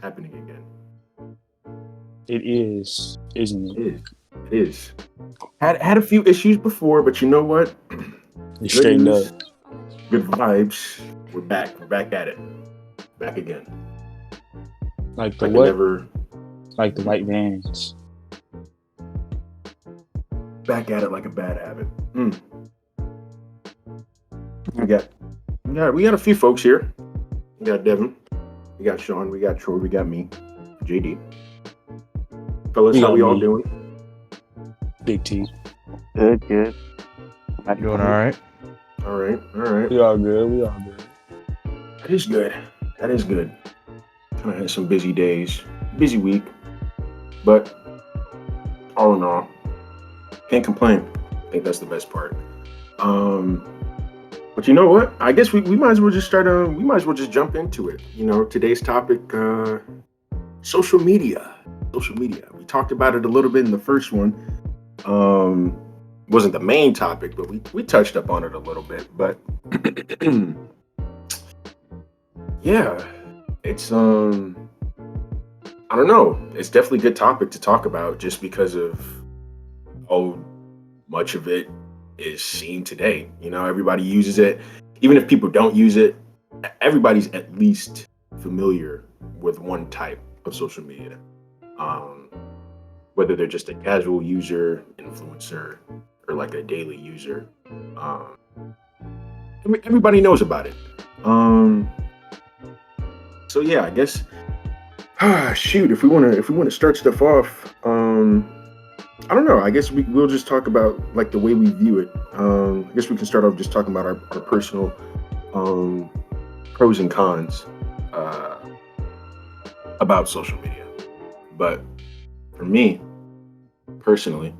happening again. It is, isn't it? It is. It is. Had a few issues before, but you know what? It's Good straightened up. news, good vibes. We're back. We're back at it. Back again. Like the Like it what? never. Like the white vans. Back at it like a bad habit. We got, we got a few folks here. We got Devin. We got Sean. We got Troy. We got me. JD. Fellas, We how got we all me. doing? Big T. Good. Doing all right. All right. All right. We all good. We all good. That is good. That is good. Kind of had some busy days, busy week, but all in all, can't complain. I think that's the best part. But you know what? I guess we might as well just start. We might as well just jump into it. You know, today's topic: social media. Social media. We talked about it a little bit in the first one. Wasn't the main topic, but we touched up on it a little bit. But yeah, it's I don't know. It's definitely a good topic to talk about just because of how much of it is seen today. You know, everybody uses it. Even if people don't use it, everybody's at least familiar with one type of social media. Whether they're just a casual user, influencer, or like a daily user. Everybody knows about it. So yeah, I guess shoot, if we wanna start stuff off, I don't know. I guess we'll just talk about like the way we view it. I guess we can start off just talking about our personal pros and cons about social media. But for me, personally,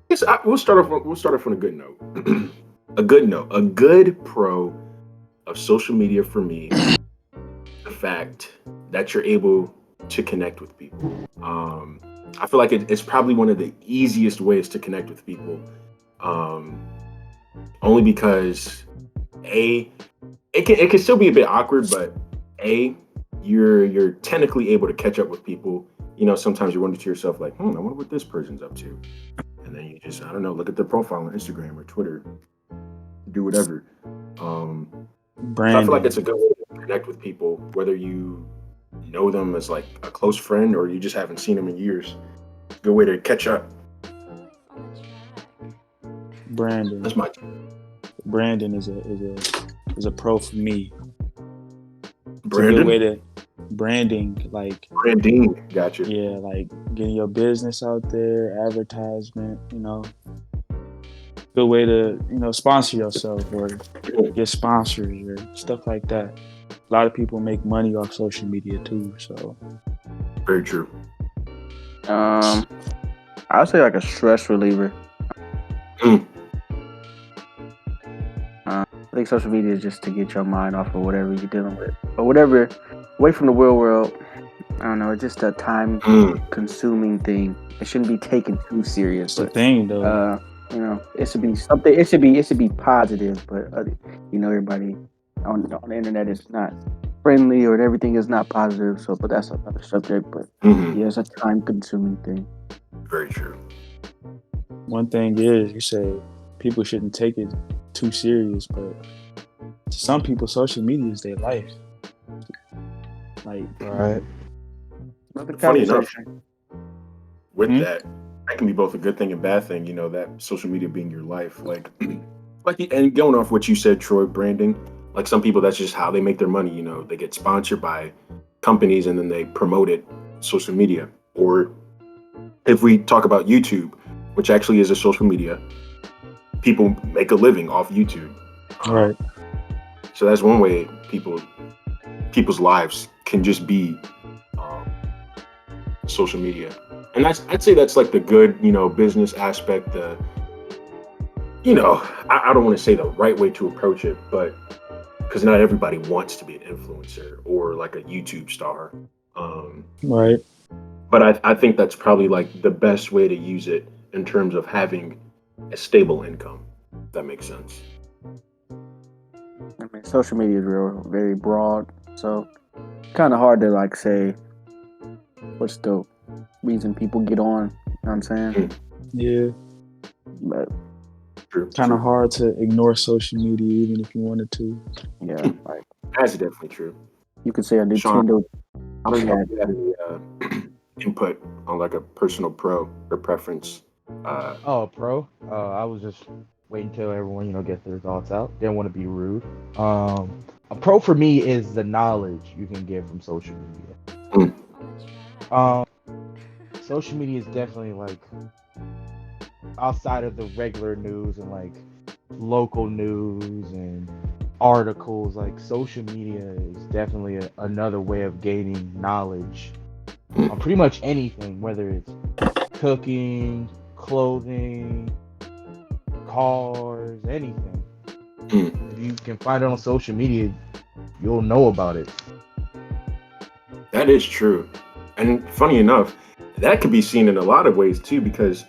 I guess we'll start off on a good note. A good pro of social media for me, the fact that you're able to connect with people. I feel like it's probably one of the easiest ways to connect with people. Only because it can still be a bit awkward, but you're technically able to catch up with people. You know, sometimes you wonder to yourself like, I wonder what this person's up to, and then you just, I don't know, look at their profile on Instagram or Twitter, do whatever. So I feel like it's a good way to connect with people, whether you know them as like a close friend or you just haven't seen them in years. Good way to catch up. Brandon. That's my Brandon is a pro for me. Brandon. It's a good way to branding, like branding. Gotcha. Yeah, like getting your business out there, advertisement. You know, good way to sponsor yourself or get sponsors or stuff like that. A lot of people make money off social media too. So very true. I would say like a stress reliever. I think social media is just to get your mind off of whatever you're dealing with, or whatever, away from the real world. I don't know. It's just a time-consuming thing. It shouldn't be taken too serious. It's the thing, though. You know, it should be something. It should be positive, but everybody on the internet is not friendly, or everything is not positive. So, but that's another subject. But yeah, it's a time-consuming thing. Very true. One thing is, you say people shouldn't take it too serious, but to some people, social media is their life. Like, right. Funny enough, with that can be both a good thing and bad thing. You know, that social media being your life, like and going off what you said, Troy, branding. Like some people, that's just how they make their money. You know, they get sponsored by companies and then they promote it on social media. Or if we talk about YouTube, which actually is a social media, people make a living off YouTube. Right. So that's one way people's lives can just be social media. And I'd say that's like the good, business aspect. I don't want to say the right way to approach it, but because not everybody wants to be an influencer or like a YouTube star. Right. But I think that's probably like the best way to use it in terms of having a stable income. If that makes sense. I mean, social media is very broad, so kind of hard to like say what's the reason people get on. You know what I'm saying? Yeah. But kind of hard to ignore social media even if you wanted to. Yeah, like that's definitely true. You could say a Nintendo. I don't know if you had any input on like a personal pro or preference. Pro. I was just waiting until everyone, gets their thoughts out. Didn't want to be rude. A pro for me is the knowledge you can get from social media. Social media is definitely like outside of the regular news and like local news and articles. Like social media is definitely another way of gaining knowledge on pretty much anything, whether it's cooking, clothing, cars, anything. If you can find it on social media, you'll know about it. That is true. And funny enough, that could be seen in a lot of ways too, because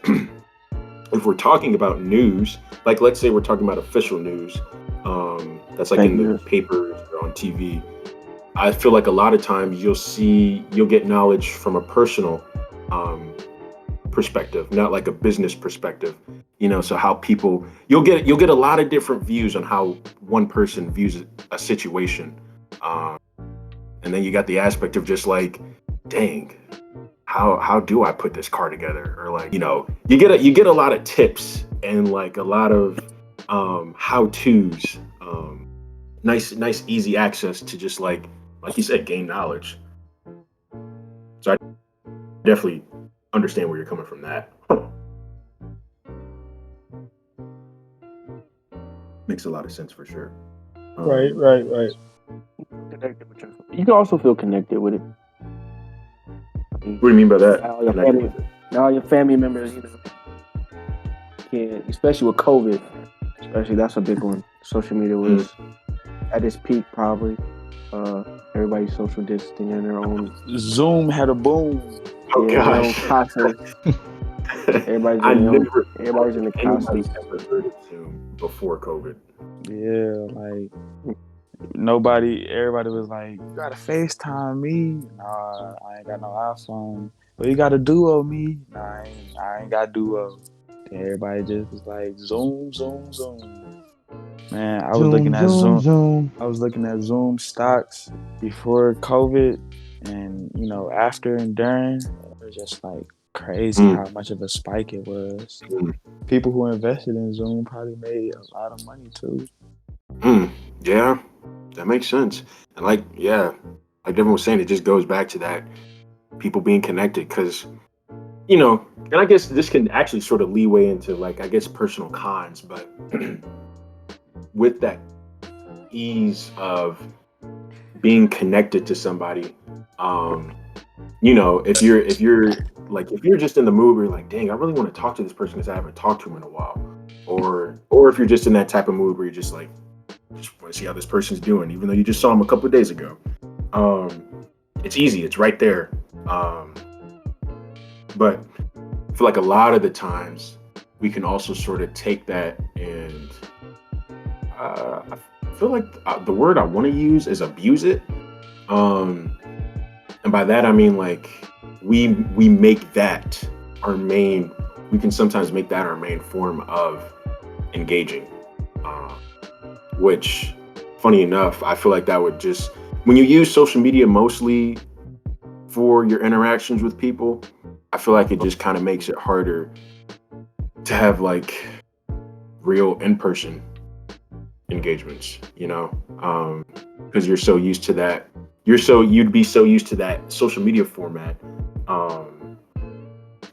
if we're talking about news, like let's say we're talking about official news, that's like in the papers or on TV, I feel like a lot of times you'll get knowledge from a personal perspective, not like a business perspective. So how people, you'll get a lot of different views on how one person views a situation. And then you got the aspect of just like, dang, how do I put this car together? Or like, you get a lot of tips and like a lot of how-tos, nice easy access to just like you said, gain knowledge. So I definitely understand where you're coming from that. Makes a lot of sense for sure. Right. You can also feel connected with it. What do you mean by that? All your family members, can, especially with COVID, that's a big one. Social media was at its peak, probably. Everybody's social distancing in their own. Zoom had a boom. Oh gosh. Everybody's in the Anybody's ever heard of Zoom before COVID? Yeah, like everybody was like, you gotta FaceTime me. Nah, I ain't got no iPhone. But you got a Duo me. Nah, I ain't got Duo. And everybody just was like, Zoom. Man, I was looking at Zoom. I was looking at Zoom stocks before COVID, and after and during, it was just like crazy how much of a spike it was. People who invested in Zoom probably made a lot of money too. Yeah, that makes sense. And like Devin was saying, it just goes back to that people being connected, because and I guess this can actually sort of leeway into like personal cons, but with that ease of being connected to somebody, if you're just in the mood where you're like, dang, I really want to talk to this person because I haven't talked to him in a while, or if you're just in that type of mood where you're just like, just want to see how this person's doing, even though you just saw him a couple of days ago. It's easy, it's right there. But I feel like a lot of the times we can also sort of take that and I feel like the word I want to use is abuse it. And by that I mean like we make that our main. We can sometimes make that our main form of engaging. Which, funny enough, I feel like that would just, when you use social media mostly for your interactions with people, I feel like it just kind of makes it harder to have like real in-person engagements, because you're so used to that. You'd be so used to that social media format.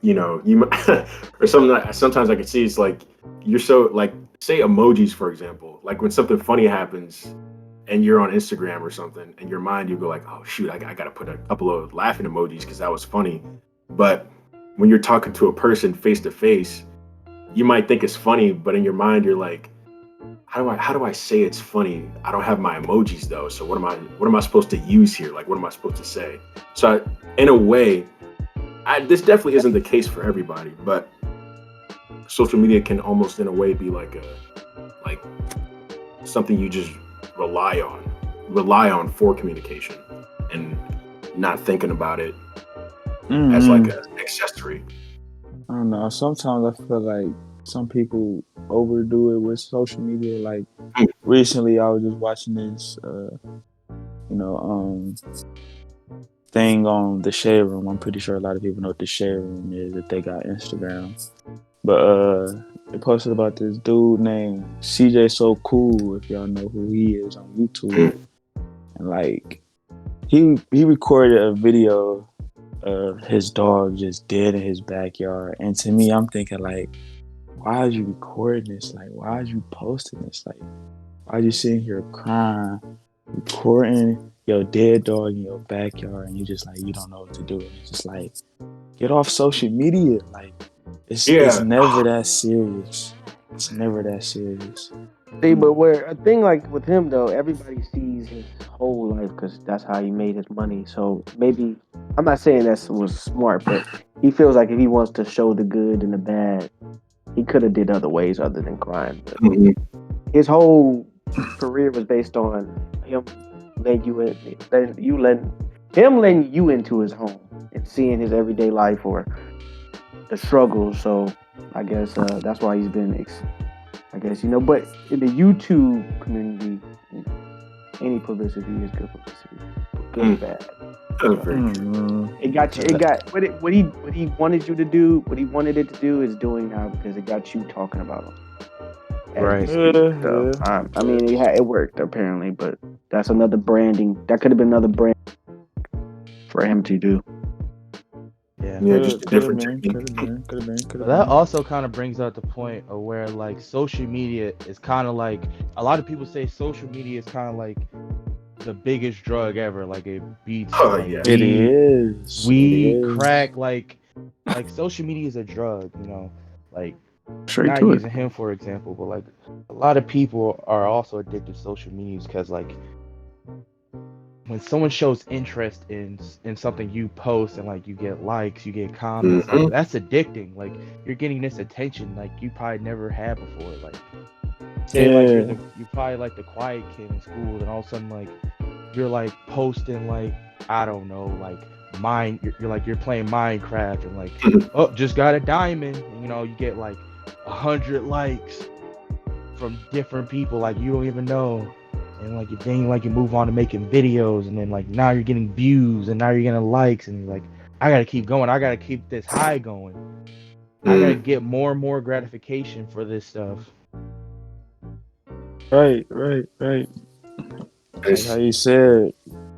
You or something. Sometimes I can see it's like you're so like, say emojis, for example, like when something funny happens and you're on Instagram or something, in your mind you go like, oh shoot, I gotta put a couple of laughing emojis because that was funny. But when you're talking to a person face to face, you might think it's funny, but in your mind you're like, how do I say it's funny? I don't have my emojis though, so what am I supposed to use here? Like, what am I supposed to say? So in a way, this definitely isn't the case for everybody, but social media can almost in a way be like something you just rely on for communication, and not thinking about it as like Mhm. an accessory. I don't know. Sometimes I feel like some people overdo it with social media. Like Mm. recently, I was just watching this, thing on the Shade Room. I'm pretty sure a lot of people know what the Shade Room is if they got Instagram. But they posted about this dude named CJ So Cool, if y'all know who he is on YouTube. And like he recorded a video of his dog just dead in his backyard. And to me, I'm thinking like, why are you recording this? Like, why are you posting this? Like, why are you sitting here crying, recording your dead dog in your backyard, and you just like you don't know what to do? And it's just like, get off social media. Like, it's Yeah. never that serious. It's never that serious. See, but where a thing like with him though, everybody sees his whole life because that's how he made his money. So maybe I'm not saying that was smart, but he feels like if he wants to show the good and the bad, he could have did other ways other than crime. But Mhm. his whole career was based on him letting you into his home and seeing his everyday life or the struggles. So I guess that's why he's been. I guess but in the YouTube community, any publicity is good publicity, good or bad. That's very true. Mm-hmm. It got you. It got what he wanted you to do. What he wanted it to do is doing now because it got you talking about him. Right. So, I mean, it worked apparently, but that's another branding. That could have been another brand for him to do. Yeah, just a different technique. Could have But been. that also kind of brings out the point of where like social media is kind of like a lot of people say social media is kind of like the biggest drug ever. Like it beats Oh, like yeah. It is. weed, It is. crack. Like social media is a drug. Like Straight not to it. using him for example, but like a lot of people are also addicted to social media because like when someone shows interest in something you post and like you get likes, you get comments, like Mhm. that's addicting. Like you're getting this attention like you probably never had before. Like say like you probably like the quiet kid in school, and all of a sudden like you're like posting like I don't know like you're playing Minecraft and like oh just got a diamond, and, you get like 100 likes from different people like you don't even know. And like you move on to making videos, and then like now you're getting views, and now you're getting likes, and you're like, I gotta keep going. I gotta keep this high going. I gotta get more and more gratification for this stuff. Right. Like how you said,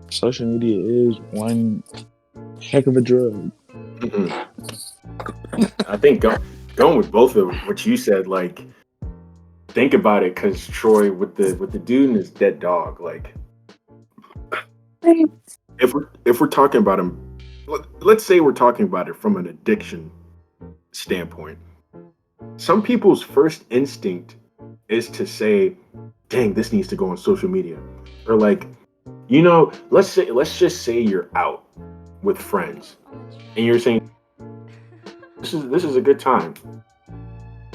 social media is one heck of a drug. I think going with both of what you said, like think about it, because Troy with the dude and his dead dog, like if we're talking about him, let's say we're talking about it from an addiction standpoint. Some people's first instinct is to say, "Dang, this needs to go on social media," or like, let's just say you're out with friends and you're saying, "This is a good time."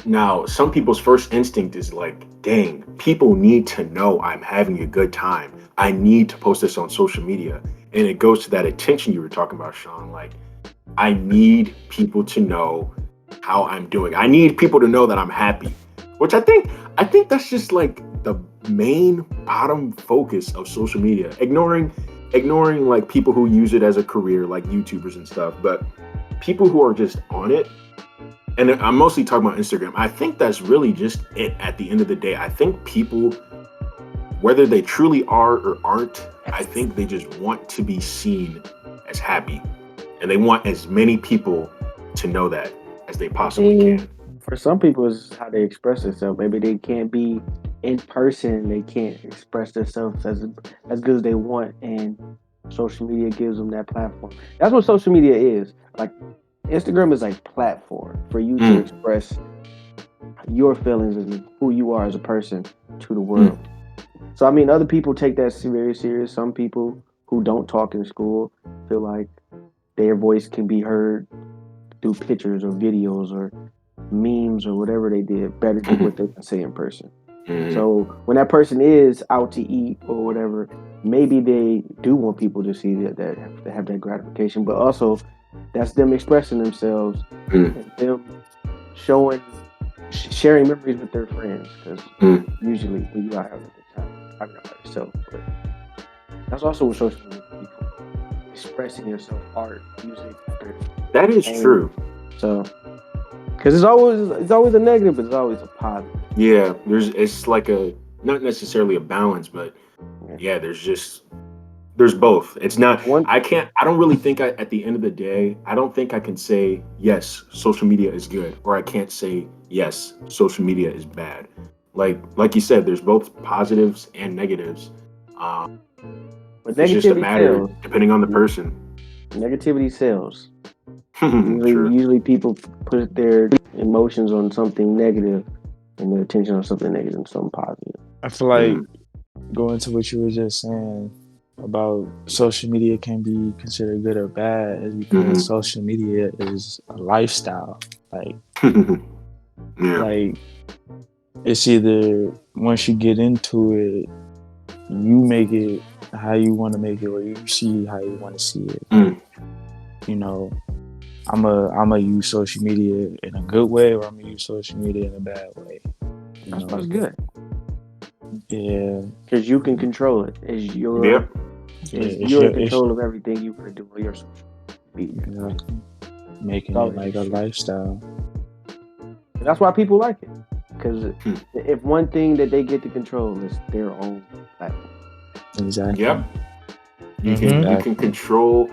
Now, some people's first instinct is like, dang, people need to know I'm having a good time. I need to post this on social media. And it goes to that attention you were talking about, Sean. Like, I need people to know how I'm doing. I need people to know that I'm happy. Which I think that's just like the main bottom focus of social media. Ignoring like people who use it as a career, like YouTubers and stuff, but people who are just on it. And I'm mostly talking about Instagram. I think that's really just it at the end of the day. I think people, whether they truly are or aren't, I think they just want to be seen as happy. And they want as many people to know that as they possibly can. For some people, it's how they express themselves. Maybe they can't be in person. They can't express themselves as good as they want. And social media gives them that platform. That's what social media is. Like, Instagram is like platform for you to express your feelings and who you are as a person to the world. So I mean, other people take that very serious. Some people who don't talk in school feel like their voice can be heard through pictures or videos or memes or whatever they did better than what they can say in person. So when that person is out to eat or whatever, maybe they do want people to see that have that gratification, but also that's them expressing themselves, and them sharing memories with their friends. Because usually when you are having a good time, I mean, not by yourself, but that's also what social media is for. Expressing yourself, art, music. That is true. So, because it's always a negative, but it's always a positive. Yeah, it's like not necessarily a balance, but yeah, there's both. It's not. I don't really think at the end of the day, I don't think I can say yes, social media is good, or I can't say yes, social media is bad. Like you said, there's both positives and negatives. But it's just a matter depending on the person. Negativity sells. Usually people put their emotions on something negative and their attention on something negative and something positive. I feel like going to what you were just saying about social media can be considered good or bad is because social media is a lifestyle. Like, like it's either once you get into it, you make it how you want to make it, or you see how you want to see it. You know, I'm a use social media in a good way, or I'm gonna use social media in a bad way. That's good. Yeah, because you can control it. You're in control of everything you can do with your social media. Exactly. Making it like a lifestyle. And that's why people like it. Because if one thing that they get to control is their own platform. Exactly. Yep. You can control.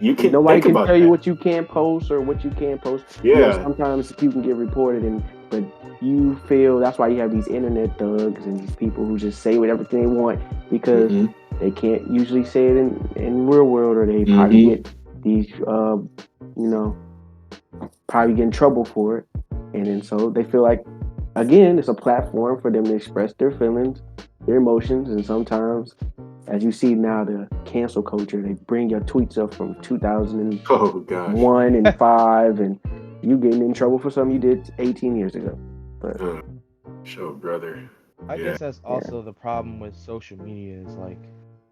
Nobody can tell you what you can't post or what you can't post. Yeah. Sometimes you can get reported, but you feel that's why you have these internet thugs and these people who just say whatever they want because they can't usually say it in real world, or they probably get these probably get in trouble for it, and then so they feel like, again, it's a platform for them to express their feelings, their emotions, and sometimes, as you see now, the cancel culture, they bring your tweets up from 2001 and 5, and you getting in trouble for something you did 18 years ago. But brother. I guess that's also the problem with social media is like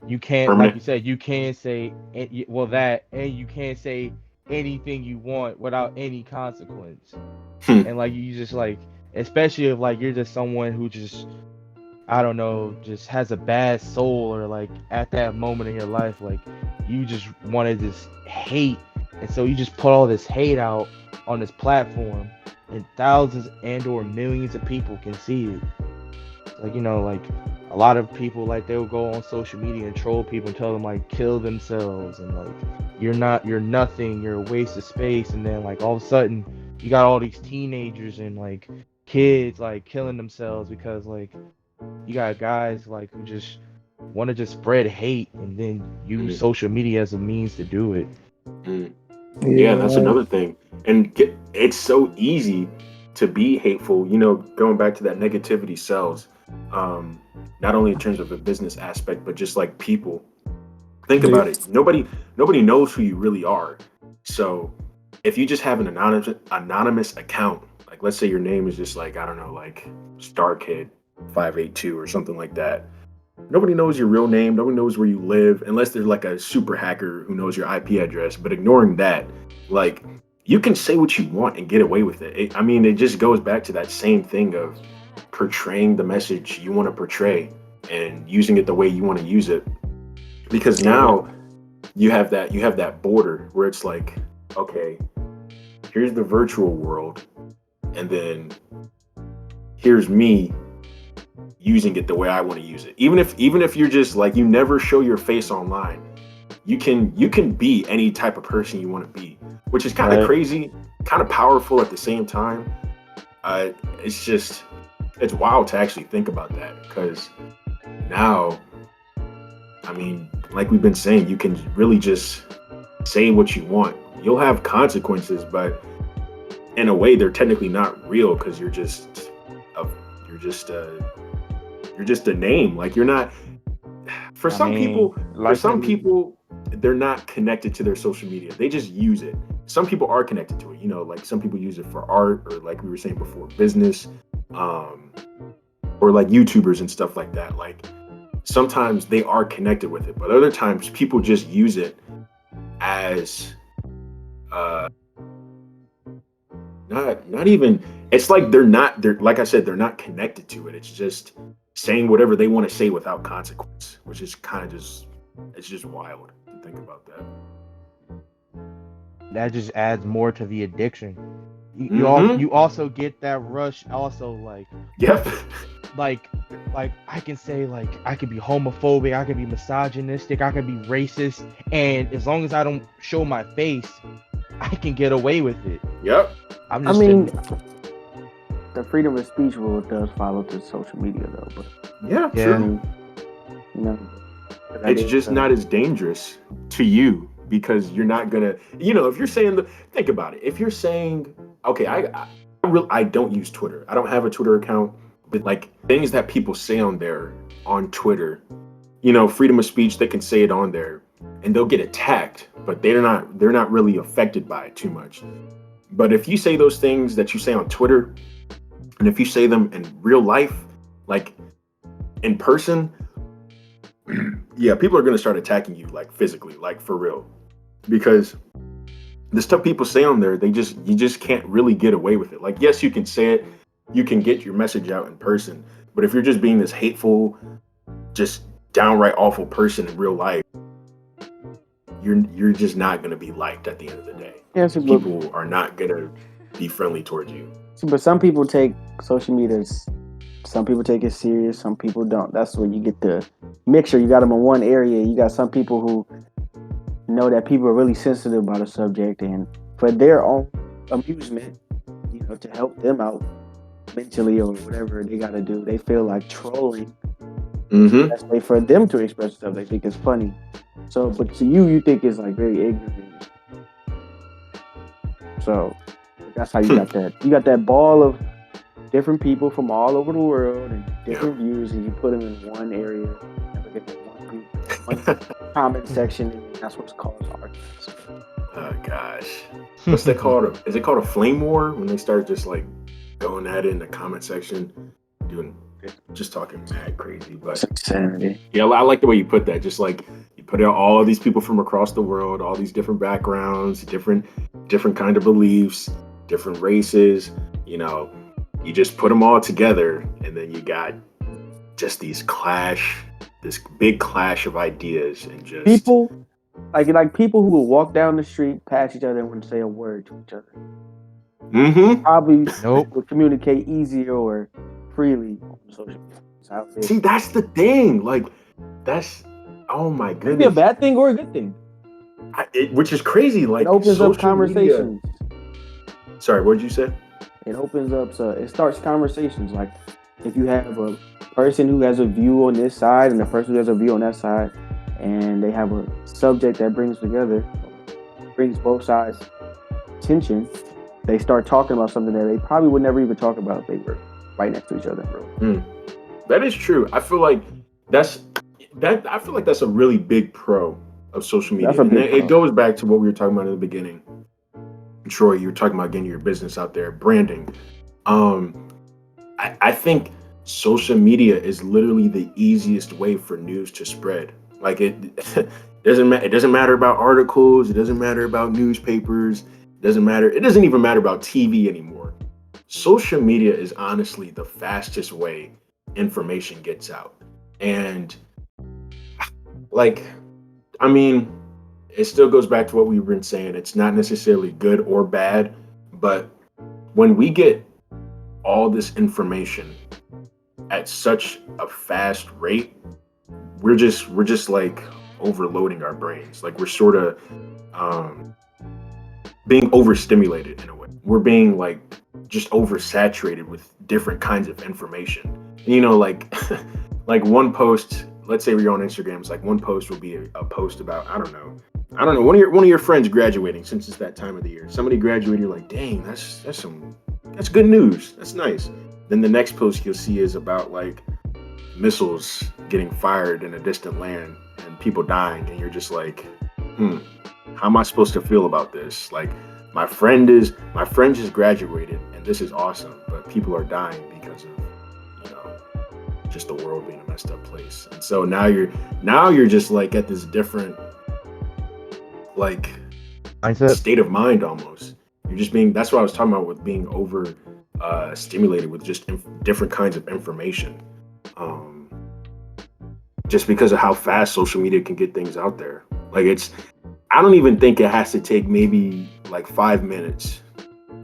you can't, like you said, you can't say that, and you can't say anything you want without any consequence. And like you just like, especially if like you're just someone who just, I don't know, just has a bad soul, or like at that moment in your life, like you just wanted this hate, and so you just put all this hate out on this platform, and thousands and or millions of people can see it. Like, like a lot of people, like they'll go on social media and troll people and tell them like kill themselves, and like you're nothing, you're a waste of space, and then like all of a sudden you got all these teenagers and like kids like killing themselves because like you got guys like who just want to just spread hate and then use social media as a means to do it. Yeah, that's another thing. And it's so easy to be hateful, going back to that negativity sells, not only in terms of a business aspect, but just like people. Think about it. Nobody knows who you really are. So if you just have an anonymous account, like let's say your name is just like, I don't know, like StarKid582 or something like that. Nobody knows your real name. Nobody knows where you live, unless there's like a super hacker who knows your IP address. But ignoring that, like you can say what you want and get away with it. It just goes back to that same thing of portraying the message you want to portray and using it the way you want to use it. Because now you have that border where it's like, okay, here's the virtual world, and then here's me using it the way I want to use it. Even if you're just like, you never show your face online, you can be any type of person you want to be, which is kind of crazy, kind of powerful at the same time. It's wild to actually think about that, because now, like we've been saying, you can really just say what you want. You'll have consequences, but in a way they're technically not real, because you're just a name. Like you're not. For some people, they're not connected to their social media. They just use it. Some people are connected to it. Like some people use it for art, or like we were saying before, business, or like YouTubers and stuff like that. Like sometimes they are connected with it, but other times people just use it as uh not even, it's like they're like I said, they're not connected to it. It's just saying whatever they want to say without consequence, which is kind of just, it's just wild to think about that. That just adds more to the addiction. Mhm. You also get that rush also Yep. like I can say like I could be homophobic, I could be misogynistic, I could be racist, and as long as I don't show my face, I can get away with it. Yep. I'm I just mean, the freedom of speech rule does follow to social media though, but Yeah, Yeah. true. you know, It's just not as dangerous to you because you're not gonna, if you're saying think about it. If you're saying, okay, I don't use Twitter. I don't have a Twitter account, but like things that people say on there on Twitter, freedom of speech, they can say it on there and they'll get attacked, but they're not really affected by it too much. But if you say those things that you say on Twitter, and if you say them in real life, like in person, yeah, people are going to start attacking you like physically, like for real, because the stuff people say on there, you just can't really get away with it. Like, yes, you can say it, you can get your message out in person, but if you're just being this hateful, just downright awful person in real life, you're just not going to be liked at the end of the day. Yeah, People are not going to be friendly towards you. But some people take social media. Some people take it serious. Some people don't. That's where you get the mixture. You got them in one area. You got some people who know that people are really sensitive about a subject, and for their own amusement, to help them out mentally or whatever they got to do, they feel like trolling. Mm-hmm. That's way for them to express stuff they think is funny. So, but to you think it's like very ignorant. So that's how you got that. You got that ball of different people from all over the world and different views, and you put them in one area and look at that one comment section, and that's what's caused arguments. Oh gosh, what's that called? Is it called a flame war when they start just like going at it in the comment section, just talking mad crazy? But it's insanity. Yeah, I like the way you put that. Just like you put out all these people from across the world, all these different backgrounds, different kind of beliefs, different races. You just put them all together, and then you got just this big clash of ideas, and just people like people who will walk down the street past each other and wouldn't say a word to each other. Mm-hmm. Probably Nope. would communicate easier or freely on social media. See, that's the thing. Like, that's, oh my goodness. It could be a bad thing or a good thing. Which is crazy. Like, it opens up social conversations. Media. Sorry, what did you say? It opens up, it starts conversations. Like, if you have a person who has a view on this side and a person who has a view on that side, and they have a subject that brings both sides attention, they start talking about something that they probably would never even talk about if they were right next to each other. That is true. I feel like that's a really big pro of social media. And it goes back to what we were talking about in the beginning. Troy, you were talking about getting your business out there, branding. I think social media is literally the easiest way for news to spread. Like it doesn't matter about articles. It doesn't matter about newspapers. It doesn't even matter about TV anymore. Social media is honestly the fastest way information gets out. And it still goes back to what we've been saying. It's not necessarily good or bad, but when we get all this information at such a fast rate, we're just like overloading our brains. Like we're sort of being overstimulated in a way. We're being like just oversaturated with different kinds of information. Like one post, let's say we're on Instagram, it's like one post will be a post about, I don't know, one of your friends graduating, since it's that time of the year. Somebody graduated, you're like, dang, that's good news. That's nice. Then the next post you'll see is about like missiles getting fired in a distant land and people dying, and you're just like, how am I supposed to feel about this? Like my friend just graduated and this is awesome, but people are dying because of just the world being a messed up place. And so now you're just like at this different, like mindset. state of mind almost. You're just being. That's what I was talking about with being over stimulated with just different kinds of information. Just because of how fast social media can get things out there. Like I don't even think it has to take maybe like 5 minutes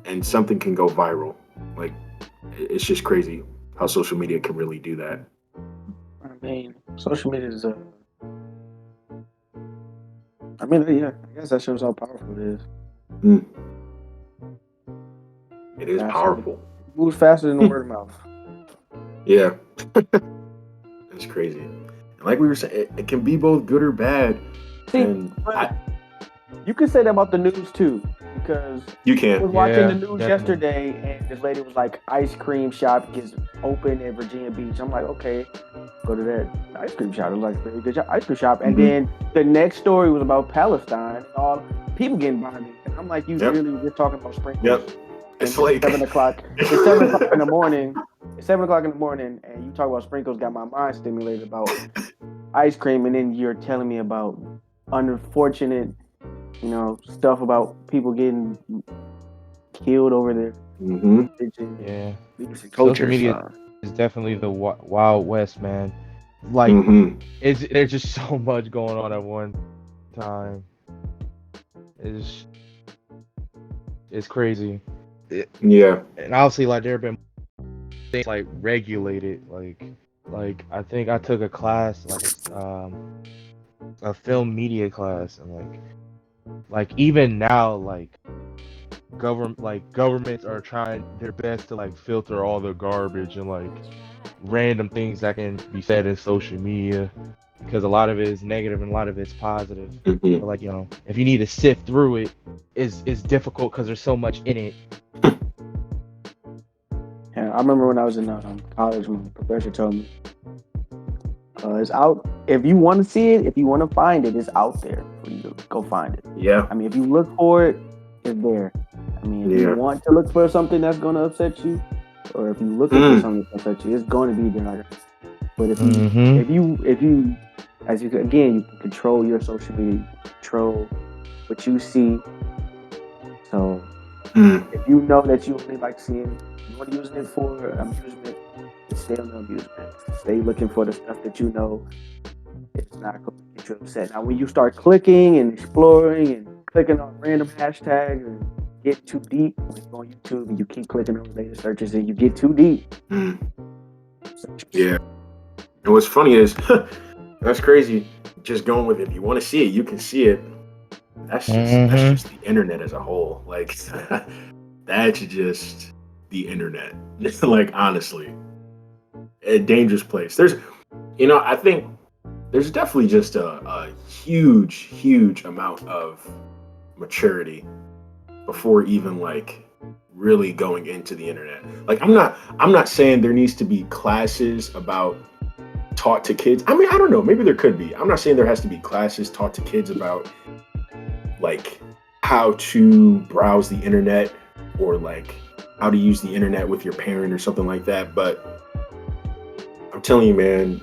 and something can go viral. Like it's just crazy how social media can really do that. I mean, social media is I guess that shows how powerful it is. It is powerful. It moves faster than the word of mouth. Yeah. It's crazy. And like we were saying, it can be both good or bad. See, you can say that about the news too, because you can. I was watching the news definitely. yesterday, and this lady was like, "Ice cream shop gets open in Virginia Beach." I'm like, okay, go to that ice cream shop. It was like a very good ice cream shop. And then the next story was about Palestine and all people getting bonded. And I'm like, you really you're talking about sprinkles? Yep. It's like 7 o'clock. It's 7 o'clock in the morning. It's 7 o'clock in the morning, and you talk about sprinkles. Got my mind stimulated about ice cream, and then you're telling me about unfortunate, stuff about people getting killed over there. Yeah, Culture. Social media is definitely the Wild West, man. Like, there's just so much going on at one time. It's crazy. Yeah. And obviously, like, there have been things like regulated. Like I think I took a class, like a film media class, and like even now, like governments are trying their best to like filter all the garbage and like random things that can be said in social media, because a lot of it is negative and a lot of it's positive. But like, if you need to sift through it, it's difficult because there's so much in it. Yeah, I remember when I was in college, my professor told me, it's out. If you want to see it, if you want to find it, it's out there for you to go find it. Yeah. I mean, if you look for it, it's there. I mean, if you want to look for something that's going to upset you, or if you looking for something that's upset you, it's going to be there. But if you, as you again, you can control your social media, control what you see. So if you know that you only like seeing, you want using it for amusement, just stay on the amusement. Stay looking for the stuff that you know it's not going to get you upset. Now, when you start clicking and exploring and clicking on random hashtags and get too deep, when you go on YouTube and you keep clicking on related searches and you get too deep. Yeah. And what's funny is, that's crazy. Just going with it. If you want to see it, you can see it. That's just the internet as a whole. Like, that's just the internet. Like, honestly, a dangerous place. There's, I think there's definitely just a huge amount of maturity before even like really going into the internet. Like, I'm not saying there needs to be classes taught to kids. I mean, I don't know, maybe there could be. I'm not saying there has to be classes taught to kids about like how to browse the internet or like how to use the internet with your parent or something like that. But I'm telling you, man,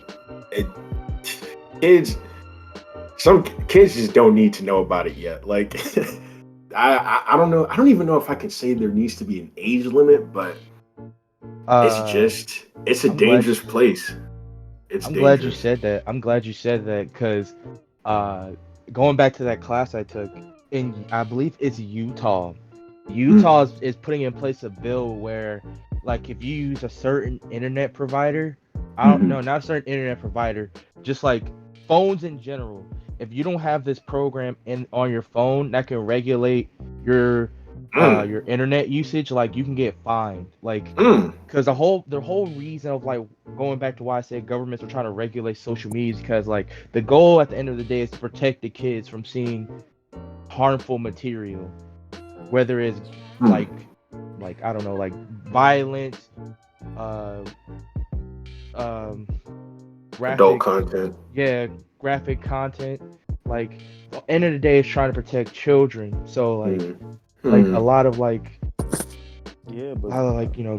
some kids just don't need to know about it yet. Like, I don't know. I don't even know if I can say there needs to be an age limit, but it's a dangerous place. I'm glad you said that because going back to that class I took I believe it's Utah. Utah is putting in place a bill where, like, if you use a certain internet provider, not a certain internet provider, just like phones in general. If you don't have this program on your phone that can regulate your internet usage, like, you can get fined. Like, because the whole reason of, like, going back to why I said governments are trying to regulate social media is because, like, the goal at the end of the day is to protect the kids from seeing harmful material, whether it's like I don't know, like violence, graphic, adult content. Yeah, graphic content. Like, the end of the day is trying to protect children. So like a lot of like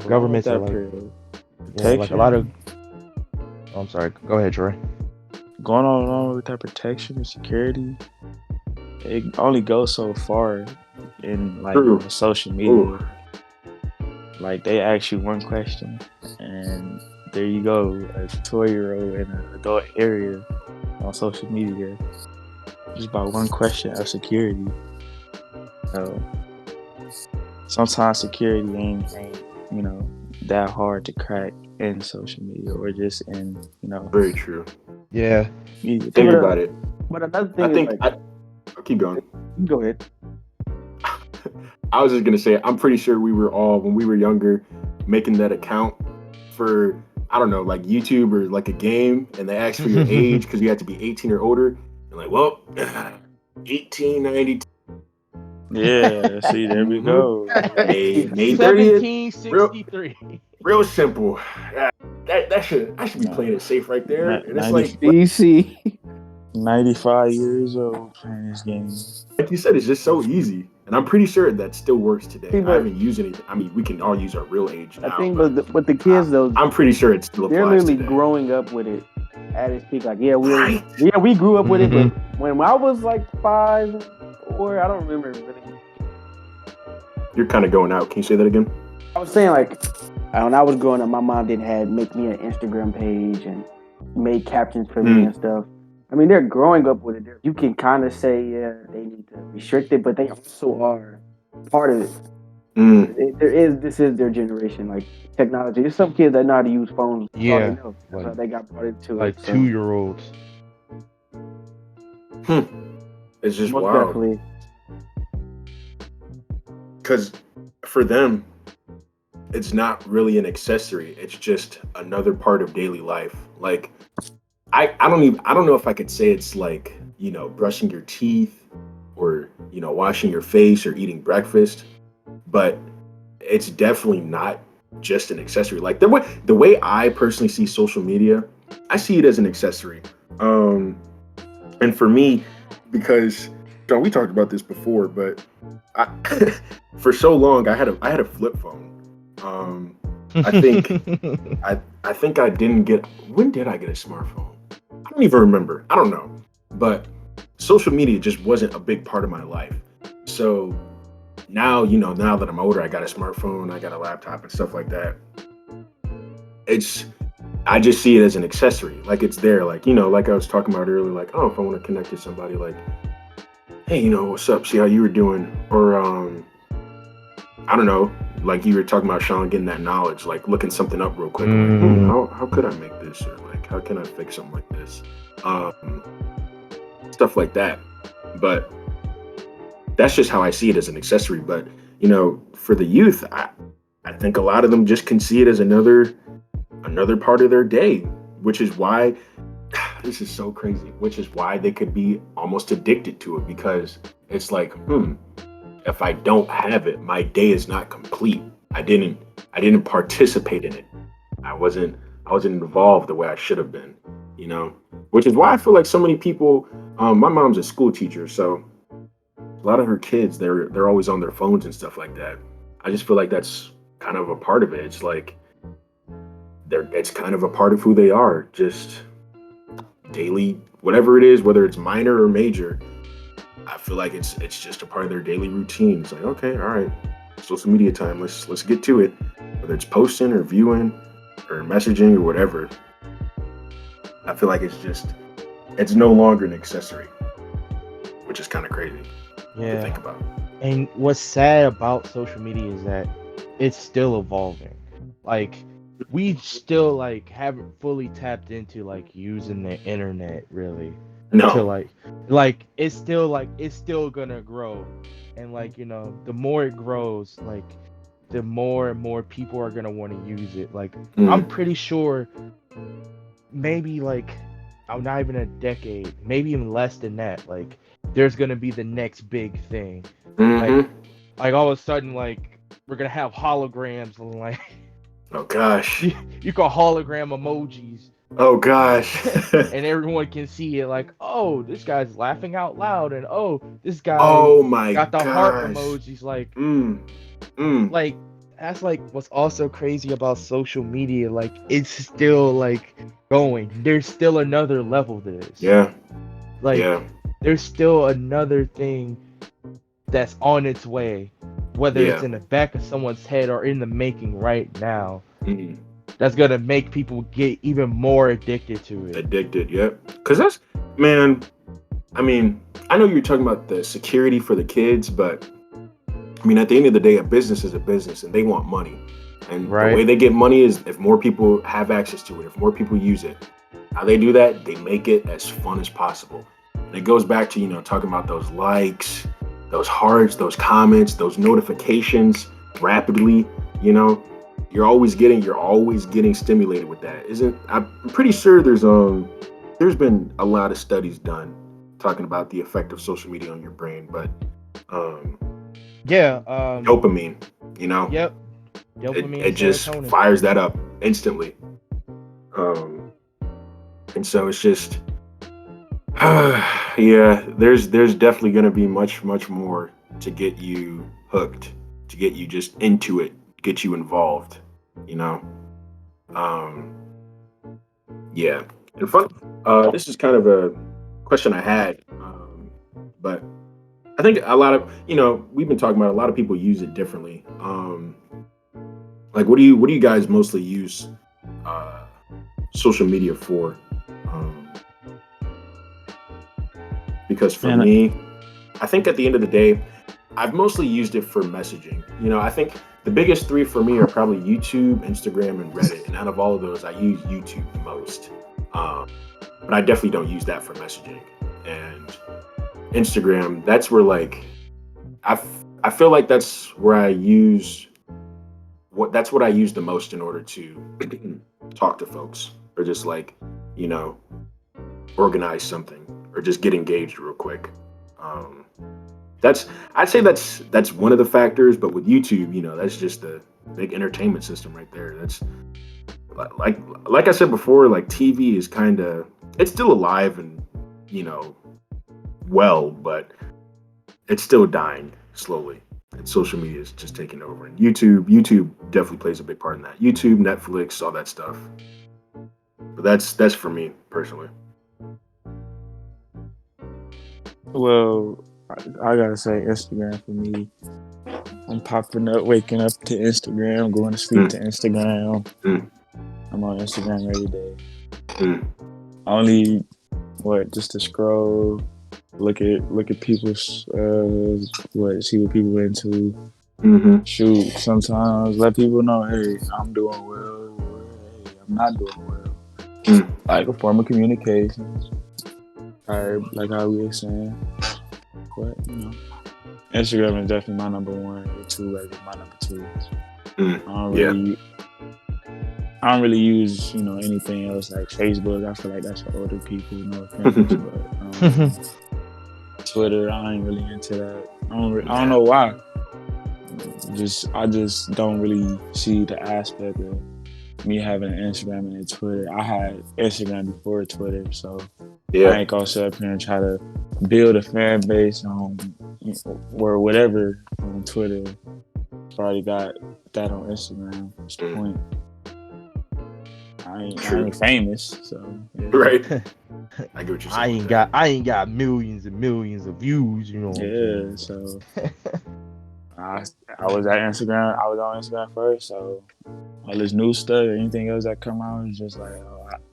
governments are like like a lot of. I'm sorry. Go ahead, Troy. Going on along with that protection and security, it only goes so far in like True. social media. Ooh. Like they ask you one question, and there you go, a 12-year-old in an adult area on social media, just by one question of security. So sometimes security ain't that hard to crack in social media or just in Very true. Yeah. media. Think about it. But another I thing think is like, I'll keep going. go ahead. I was just gonna say, I'm pretty sure we were all, when we were younger, making that account for, I don't know, like YouTube or like a game, and they asked for your age because you had to be 18 or older. And like, well, 1892. Yeah, see, there we go. May 30th. 1763. Real simple. I should be playing it safe right there. And it's like DC. 95 years old playing this game. Like you said, it's just so easy. And I'm pretty sure that still works today. See, I but- haven't used anything. I mean, we can all use our real age now. I think, but the kids though, I'm pretty sure it still applies they're literally today. growing up with it at its peak. Like, yeah, Right. we grew up with it, Mhm. but when I was like 5 or I don't remember really. You're kind of going out. Can you say that again? I was saying like when I was growing up, my mom didn't make me an Instagram page and made captions for me and stuff. I mean, they're growing up with it. You can kind of say, yeah, they need to restrict it, but they also are part of it. This is their generation, like technology. There's some kids that know how to use phones. That's all Yeah, they know. That's like- how they got brought into Like it. So, 2-year-olds. It's just most wild. definitely. Because for them, it's not really an accessory. It's just another part of daily life. Like, I don't know if I could say it's like, brushing your teeth or, washing your face or eating breakfast, but it's definitely not just an accessory. Like the way I personally see social media, I see it as an accessory. And for me, because John, we talked about this before, but for so long I had a flip phone. I think I didn't get. When did I get a smartphone? I don't even remember. I don't know. But social media just wasn't a big part of my life. So now, now that I'm older, I got a smartphone, I got a laptop and stuff like that. I just see it as an accessory. Like it's there. Like, like I was talking about earlier, like, oh, if I want to connect to somebody, like, hey, what's up? See how you were doing? Or, I don't know, like you were talking about, Sean, getting that knowledge, like looking something up real quick. Like, how could I make this? Or like, how can I fix something like this? Stuff like that. But that's just how I see it as an accessory. But, for the youth, I think a lot of them just can see it as another part of their day, which is why this is so crazy, which is why they could be almost addicted to it, because it's like, if I don't have it, my day is not complete. I didn't participate in it. I wasn't involved the way I should have been, which is why I feel like so many people, my mom's a school teacher, so a lot of her kids, they're always on their phones and stuff like that. I just feel like that's kind of a part of it. It's like, it's kind of a part of who they are, just daily, whatever it is, whether it's minor or major. I feel like it's just a part of their daily routine. It's like, okay, all right, social media time. Let's get to it. Whether it's posting or viewing or messaging or whatever. I feel like it's no longer an accessory, which is kind of crazy to think about. And what's sad about social media is that it's still evolving. Like, we still like haven't fully tapped into like using the internet really. No. To like it's still gonna grow. And like, the more it grows, like the more and more people are gonna want to use it. Like I'm pretty sure maybe like not even a decade, maybe even less than that, like there's gonna be the next big thing. Like all of a sudden, like we're gonna have holograms and like oh gosh. you can hologram emojis. Oh gosh. And everyone can see it, like, oh, this guy's laughing out loud, and oh, this guy got the heart emojis, like like that's like what's also crazy about social media. Like it's still like going. There's still another level to this. Yeah. Like yeah. there's still another thing that's on its way, whether it's in the back of someone's head or in the making right now. Mm. That's gonna make people get even more addicted to it. Addicted, yep. Because that's, man, I mean, I know you're talking about the security for the kids, but I mean, at the end of the day, a business is a business and they want money. And the way they get money is if more people have access to it, if more people use it. How they do that, they make it as fun as possible. And it goes back to, you know, talking about those likes, those hearts, those comments, those notifications rapidly, you know. You're always getting stimulated with that. I'm pretty sure there's been a lot of studies done talking about the effect of social media on your brain, but dopamine, you know. Yep. Dopamine, it just fires that up instantly. And so it's just there's definitely going to be much more to get you hooked, to get you just into it, get you involved, you know. And fun. This is kind of a question I had, but I think a lot of, you know, we've been talking about a lot of people use it differently. Like, what do you guys mostly use social media for? Because for me, I think at the end of the day, I've mostly used it for messaging. You know, I think the biggest three for me are probably YouTube, Instagram, and Reddit. And out of all of those, I use YouTube the most. But I definitely don't use that for messaging. And Instagram, that's where, like, I feel like that's where I use that's what I use the most in order to talk to folks, or just, like, you know, organize something, or just get engaged real quick. I'd say that's one of the factors, but with YouTube, you know, that's just a big entertainment system right there. That's like I said before, like, TV is it's still alive and, you know, well, but it's still dying slowly. And social media is just taking over. And YouTube definitely plays a big part in that. YouTube, Netflix, all that stuff. But that's for me personally. Well, I gotta say Instagram for me. I'm popping up, waking up to Instagram, going to sleep to Instagram. I'm on Instagram every day. Only just to scroll, look at people's see what people are into. Shoot, sometimes let people know, hey, I'm doing well, or hey, I'm not doing well. Like a form of communication. Like how we were saying. But, you know, Instagram is definitely my number one. YouTube is my number two. I don't really use, you know, anything else like Facebook. I feel like that's for older people, no offense. But Twitter, I ain't really into that. I don't know why. I just don't really see the aspect of me having an Instagram and a Twitter. I had Instagram before Twitter, so I ain't gonna sit up here and try to build a fan base on or whatever on Twitter. I already got that on Instagram. What's the point? I ain't famous, so yeah. Right. I get what you're saying. I ain't got millions and millions of views, you know. Yeah, so I was at Instagram. I was on Instagram first, so all this new stuff, anything else that come out, is just like,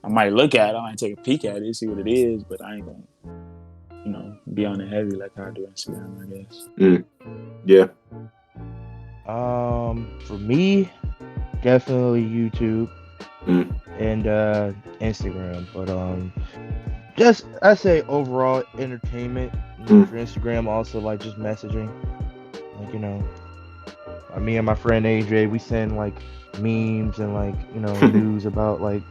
I might look at it, I might take a peek at it, see what it is, but I ain't gonna, you know, be on it heavy like I do Instagram, I guess. Yeah. For me, definitely YouTube and Instagram, but just I say overall entertainment. For Instagram, also like just messaging, like, you know, me and my friend AJ, we send like memes and like, you know, news about like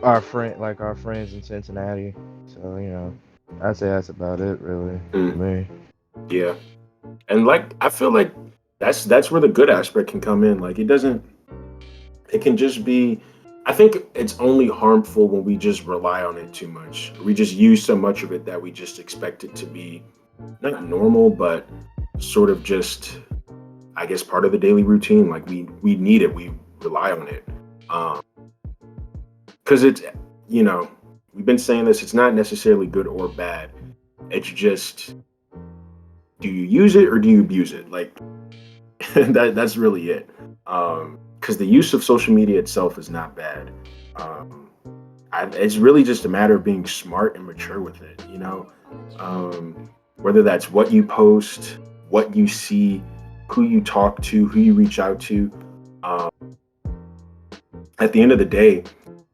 our friends in Cincinnati. So, you know, I'd say that's about it really for me. Yeah. And like, I feel like that's where the good aspect can come in. Like, it can just be, I think it's only harmful when we just rely on it too much. We just use so much of it that we just expect it to be not normal, but sort of just, I guess, part of the daily routine. Like, we need it. We rely on it. Because it's, you know, we've been saying this, it's not necessarily good or bad. It's just, do you use it or do you abuse it? Like that's really it. Because the use of social media itself is not bad. It's really just a matter of being smart and mature with it. Whether that's what you post, what you see, who you talk to, who you reach out to. At the end of the day,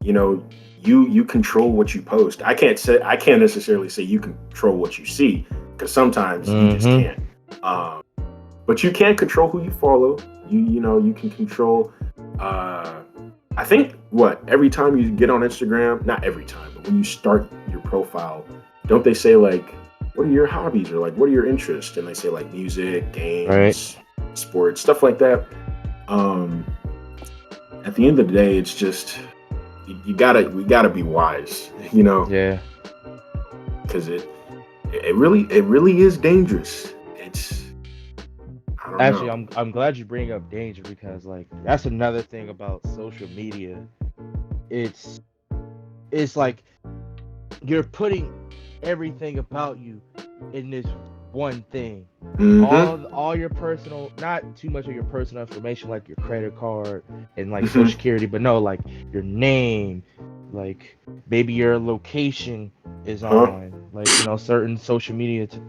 you control what you post. I can't necessarily say you control what you see, because sometimes you just can't. But you can control who you follow. You can control. I think every time you get on Instagram, not every time, but when you start your profile, don't they say like, what are your hobbies, or like, what are your interests? And they say like music, games, sports, stuff like that. At the end of the day, it's just we gotta be wise, Yeah. Because it really is dangerous. I don't Actually, know. I'm glad you bring up danger, because like that's another thing about social media. It's like you're putting everything about you in this one thing. All your personal, not too much of your personal information, like your credit card and like social security, but no, like your name, like maybe your location is on, like certain social media to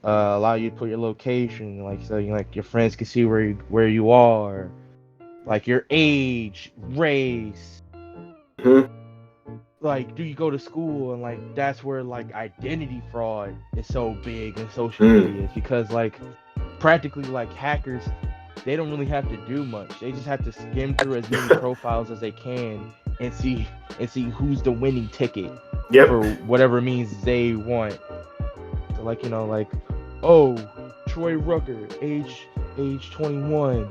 allow you to put your location, like so like your friends can see where you are, like your age, race. Like, do you go to school? And like that's where like identity fraud is so big in social media, because like practically like hackers, they don't really have to do much. They just have to skim through as many profiles as they can and see who's the winning ticket for whatever means they want. So like like, oh, Troy Rucker, age 21,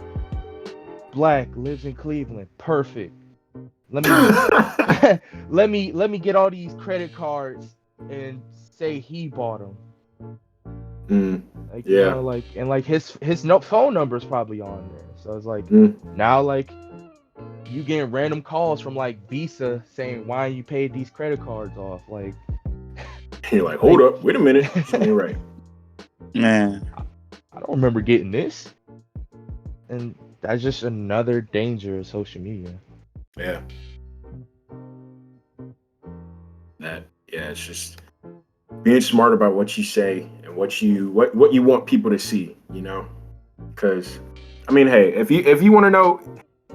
black, lives in Cleveland, perfect. Let me let me get all these credit cards and say he bought them. Like and like his phone number is probably on there. So it's like now like you getting random calls from like Visa saying why you paid these credit cards off. Like you're like, hold up, wait a minute, you're right. Man, I don't remember getting this, and that's just another danger of social media. Yeah. It's just being smart about what you say and what you want people to see, because I mean, hey, if you want to know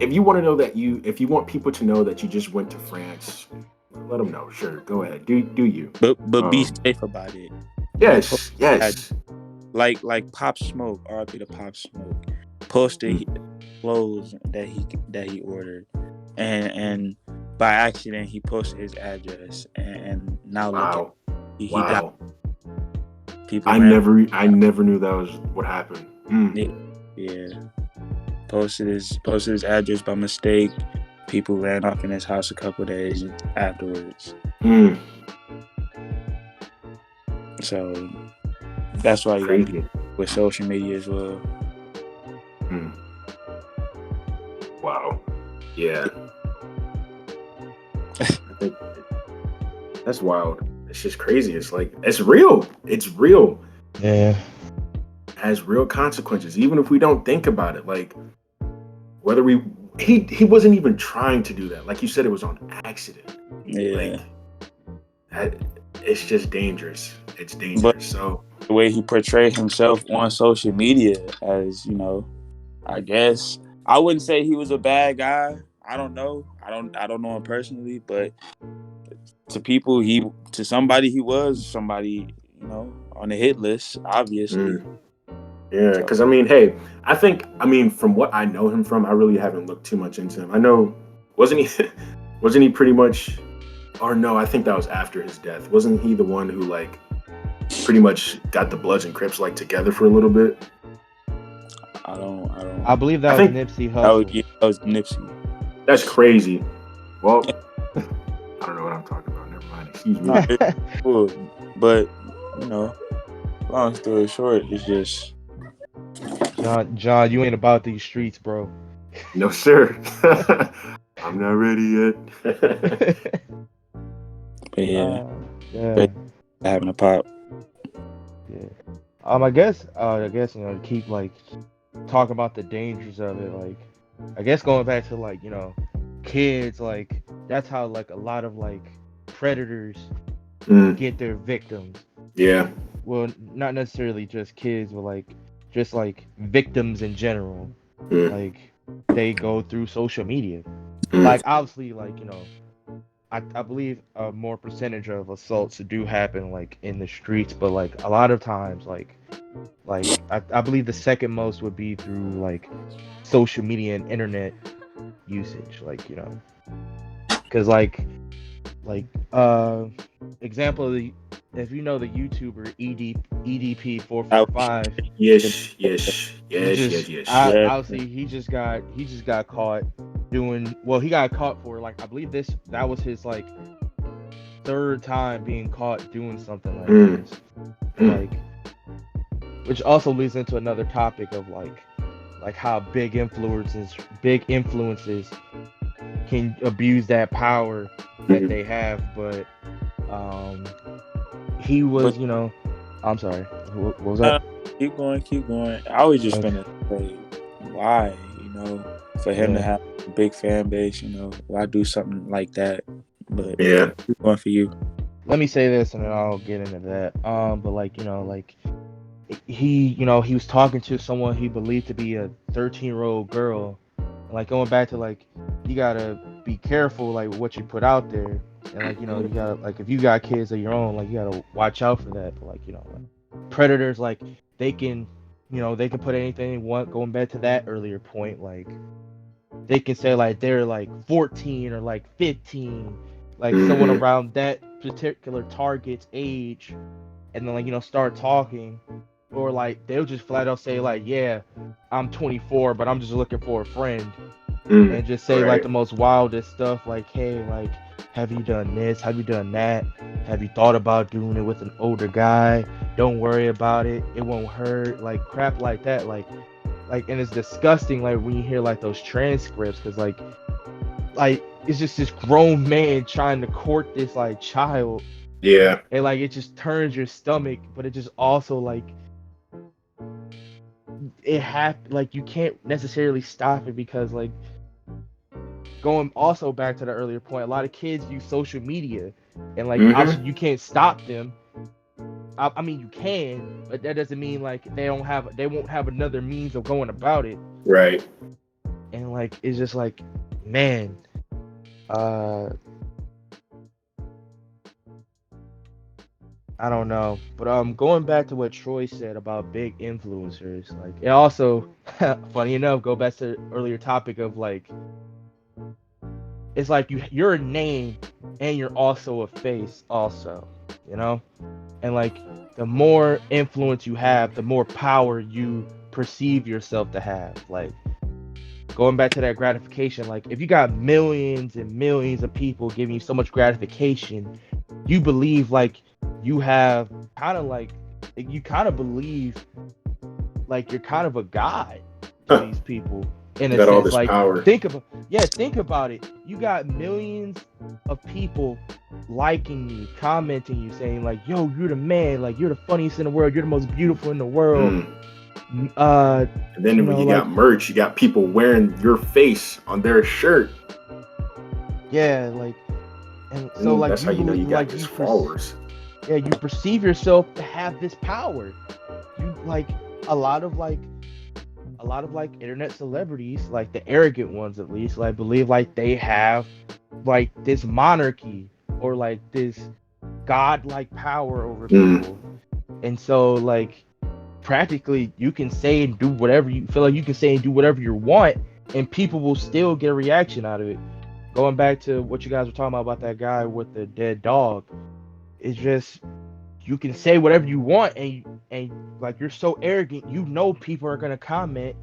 if you want people to know that you just went to France, let them know. Sure, go ahead, do you, but be safe about it. Yes. Like Pop Smoke, RP to Pop Smoke, posted clothes that he ordered, and by accident he posted his address, and now look at he died. People I never knew that was what happened. Yeah. Posted his address by mistake. People ran off in his house a couple days afterwards. So that's why you gotta be with social media as well. Wow. Yeah. I think that's wild. It's just crazy. It's like, it's real. Yeah. It has real consequences, even if we don't think about it. Like, whether he wasn't even trying to do that. Like you said, it was on accident. Yeah. Like, it's just dangerous. It's dangerous. But so the way he portrayed himself on social media, as I guess I wouldn't say he was a bad guy. I don't know. I don't know him personally, but to somebody he was somebody, on the hit list, obviously. Yeah, because I mean, hey, from what I know him from, I really haven't looked too much into him. I know, wasn't he pretty much, or no, I think that was after his death. Wasn't he the one who like pretty much got the Bloods and Crips like together for a little bit? I believe that was Nipsey Hussle. That was Nipsey. That's crazy. Well, I don't know what I'm talking about. Never mind. Excuse me. Cool. But long story short, it's just John, you ain't about these streets, bro. No, sir. I'm not ready yet. But yeah, having a pop. Yeah. I guess to keep like talking about the dangers of it, like I guess going back to like kids, like that's how like a lot of like predators get their victims. Yeah. Well, not necessarily just kids, but like just like victims in general. Like they go through social media. Like obviously, like I believe a more percentage of assaults do happen like in the streets, but like a lot of times like I believe the second most would be through like social media and internet usage, like because example of if you know the YouTuber EDP 445. Yes. Obviously he just got caught doing well. He got caught for like I believe that was his like third time being caught doing something like this, like, which also leads into another topic of like how big influences can abuse that power that they have. But he was, I'm sorry, what was that? Keep going. I was just gonna say why, for him to have a big fan base, why do something like that? But yeah, keep going for you. Let me say this and then I'll get into that. But like, he was talking to someone he believed to be a 13-year-old girl. Like going back to like, you gotta be careful like what you put out there, and like you gotta like if you got kids of your own, like you gotta watch out for that. But like predators, like they can put anything they want. Going back to that earlier point, like they can say like they're like 14 or like 15, like someone around that particular target's age, and then like start talking. Or like they'll just flat out say like, yeah, I'm 24, but I'm just looking for a friend, and just say like the most wildest stuff like, hey, like, have you done this? Have you done that? Have you thought about doing it with an older guy? Don't worry about it. It won't hurt. Like crap like that. Like, and it's disgusting. Like when you hear like those transcripts, because like it's just this grown man trying to court this like child. Yeah. And like it just turns your stomach, but it just also like. You can't necessarily stop it because like going also back to the earlier point, a lot of kids use social media and like obviously you can't stop them. I mean you can, but that doesn't mean like they won't have another means of going about it. Right. And like it's just like, man, I don't know, but going back to what Troy said about big influencers, like it also, funny enough, go back to the earlier topic of like, it's like you're a name and you're also a face, also, and like the more influence you have, the more power you perceive yourself to have. Like going back to that gratification, like if you got millions and millions of people giving you so much gratification, you believe like you have kind of like you kind of believe like you're kind of a god to these people in a sense. Like power. think about it. You got millions of people liking you, commenting you, saying like, yo, you're the man, like you're the funniest in the world, you're the most beautiful in the world. And then when you got merch, you got people wearing your face on their shirt. Yeah, like, and so like that's how you know you got like these followers. Yeah, you perceive yourself to have this power. You like a lot of internet celebrities, like the arrogant ones at least, like believe like they have like this monarchy or like this godlike power over people. And so like practically you can say and do whatever you feel like you can say and do whatever you want, and people will still get a reaction out of it. Going back to what you guys were talking about that guy with the dead dog. It's just you can say whatever you want and like you're so arrogant, people are gonna comment,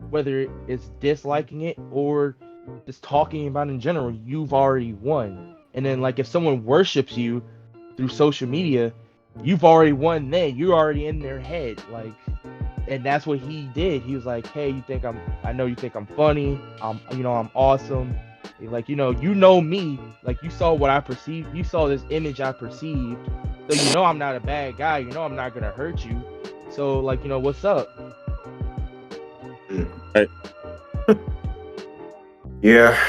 whether it's disliking it or just talking about it in general. You've already won. And then like if someone worships you through social media, you've already won. Then you're already in their head, like, and that's what he did. He was like, hey, I know you think I'm funny, I'm awesome. Like, you know me, like you saw what I perceived, you saw this image I perceived, So you know I'm not a bad guy. You know I'm not gonna hurt you. So like, what's up? Right. Yeah.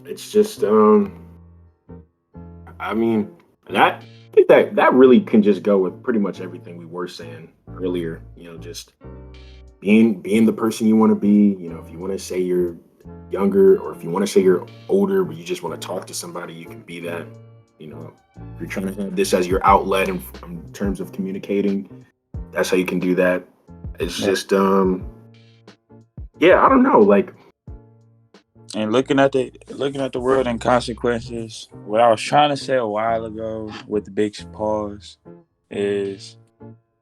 It's just I mean, I think that really can just go with pretty much everything we were saying earlier. Just being the person you want to be. If you want to say you're younger, or if you want to say you're older, but you just want to talk to somebody, you can be that. If you're trying to have this as your outlet in terms of communicating, that's how you can do that. It's just yeah, I don't know, like. And looking at the world and consequences, what I was trying to say a while ago with the big pause is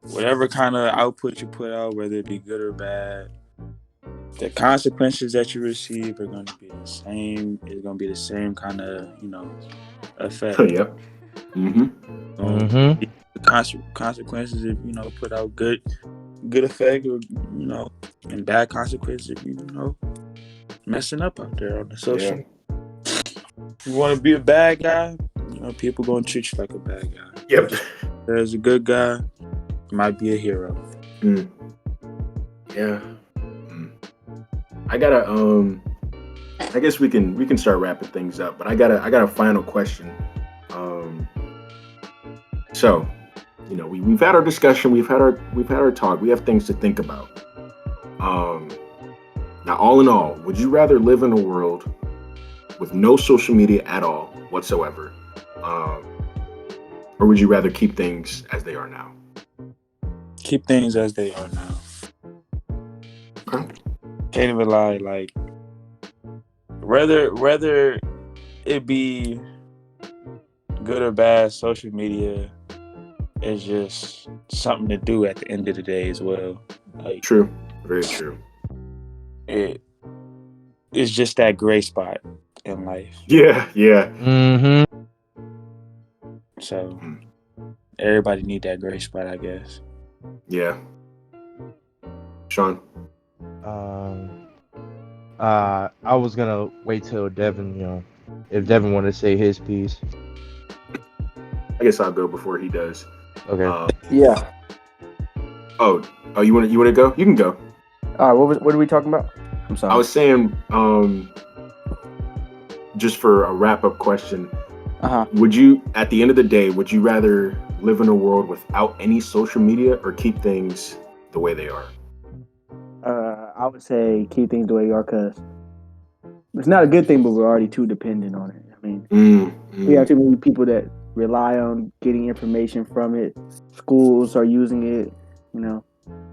whatever kind of output you put out, whether it be good or bad, the consequences that you receive are going to be the same. It's going to be the same kind of, effect. Yep. Mm-hmm. The consequences if put out good effect, or and bad consequences if messing up out there on the social. Yeah. If you want to be a bad guy, people gonna treat you like a bad guy. Yep. There's a good guy, might be a hero. Yeah. I gotta I guess we can start wrapping things up, but I got a final question. So, we've had our discussion, we've had our talk, we have things to think about. Now, all in all, would you rather live in a world with no social media at all whatsoever, or would you rather keep things as they are now? Keep things as they are now. Okay. Can't even lie. Like, whether it be good or bad, social media is just something to do at the end of the day as well. Like, True. Very true. It's just that gray spot in life. Yeah. Mm-hmm. So everybody need that gray spot, I guess. Yeah. Sean? I was gonna wait till Devin, if Devin wanted to say his piece. I guess I'll go before he does. Okay. Yeah. Oh, you want to go? You can go. All right. What are we talking about? I'm sorry. I was saying, just for a wrap-up question, would you, at the end of the day, would you rather live in a world without any social media or keep things the way they are? I would say keep things the way you are, because it's not a good thing, but we're already too dependent on it. I mean, we have too many people that rely on getting information from it. Schools are using it.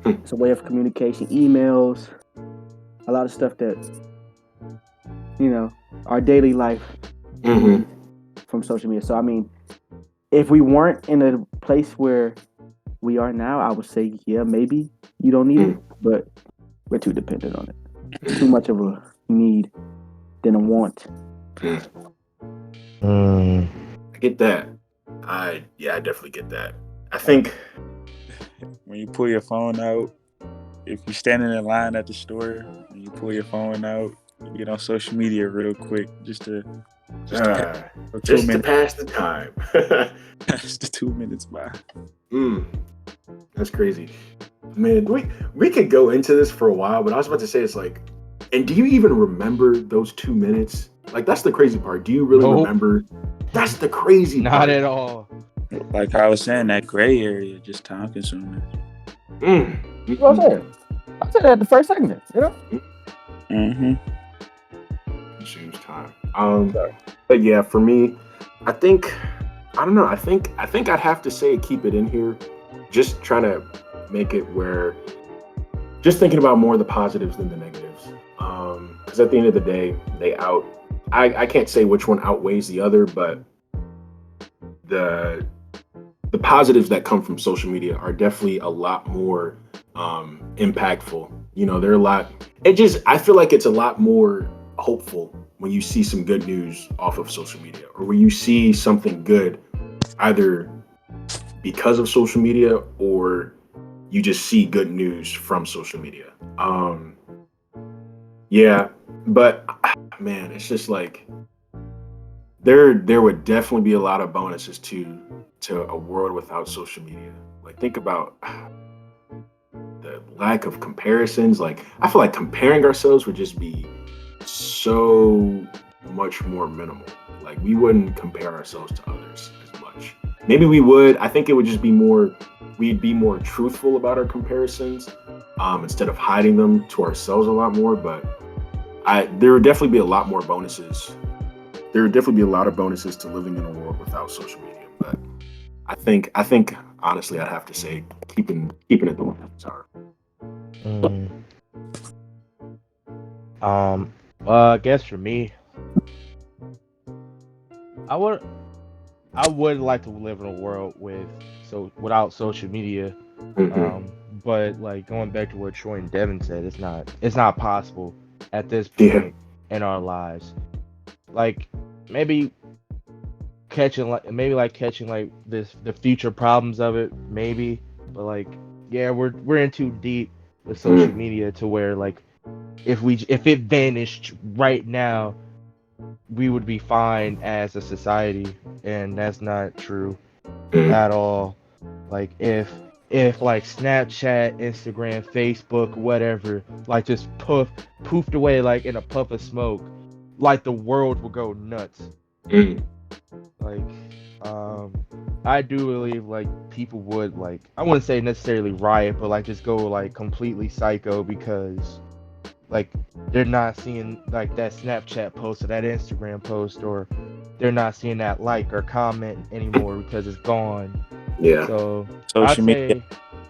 It's a way of communication. Emails, a lot of stuff that our daily life from social media. So I mean, if we weren't in a place where we are now, I would say maybe you don't need it, but we're too dependent on it. It's too much of a need than a want. I get that. I definitely get that. I think when you pull your phone out, if you're standing in line at the store and you pull your phone out, you get on social media real quick just to pass the time. Pass the 2 minutes by. That's crazy. Man, we could go into this for a while, but I was about to say, it's like, and do you even remember those 2 minutes? Like, that's the crazy part. Do you really remember? That's the crazy part. Not at all. Like I was saying, that gray area, just time consuming. What I said that at the first segment, Consumes time. But yeah, for me, I don't know. I think I'd have to say keep it in here. Just trying to make it where, just thinking about more of the positives than the negatives. Because at the end of the day, I can't say which one outweighs the other, but the positives that come from social media are definitely a lot more impactful. They're a lot. I feel like it's a lot more hopeful when you see some good news off of social media, or when you see something good, either because of social media or you just see good news from social media. Yeah, but man, it's just like there would definitely be a lot of bonuses to to a world without social media? Like, think about the lack of comparisons. Like, I feel like comparing ourselves would just be so much more minimal. Like, we wouldn't compare ourselves to others as much. Maybe we would. I think it would just be more, we'd be more truthful about our comparisons instead of hiding them to ourselves a lot more. But there would definitely be a lot more bonuses. There would definitely be a lot of bonuses to living in a world without social media. But I think honestly, I'd have to say keeping it the way it's hard. I guess for me, I would like to live in a world without social media. But like going back to what Troy and Devin said, it's not possible at this point in our lives. Like maybe catching like the future problems of it, maybe, but like we're in too deep with social media to where like if it vanished right now, we would be fine as a society, and that's not true at all. Like if like Snapchat, Instagram, Facebook, whatever, like just poofed away like in a puff of smoke, like the world would go nuts. Like I do believe like people would, like, I wouldn't say necessarily riot, but like just go like completely psycho because like they're not seeing like that Snapchat post or that Instagram post, or they're not seeing that like or comment anymore because it's gone. Yeah. So social media,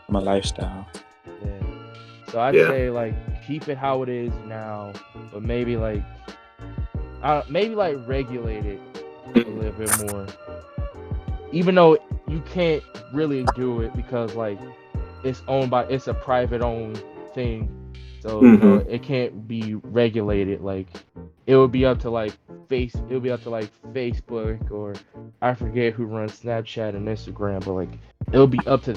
my lifestyle. Yeah. So I'd say like keep it how it is now, but maybe like regulate it a little bit more. Even though you can't really do it because like it's a private owned thing. So you know, it can't be regulated. Like it would be up to like Facebook, or I forget who runs Snapchat and Instagram, but like it'll be up to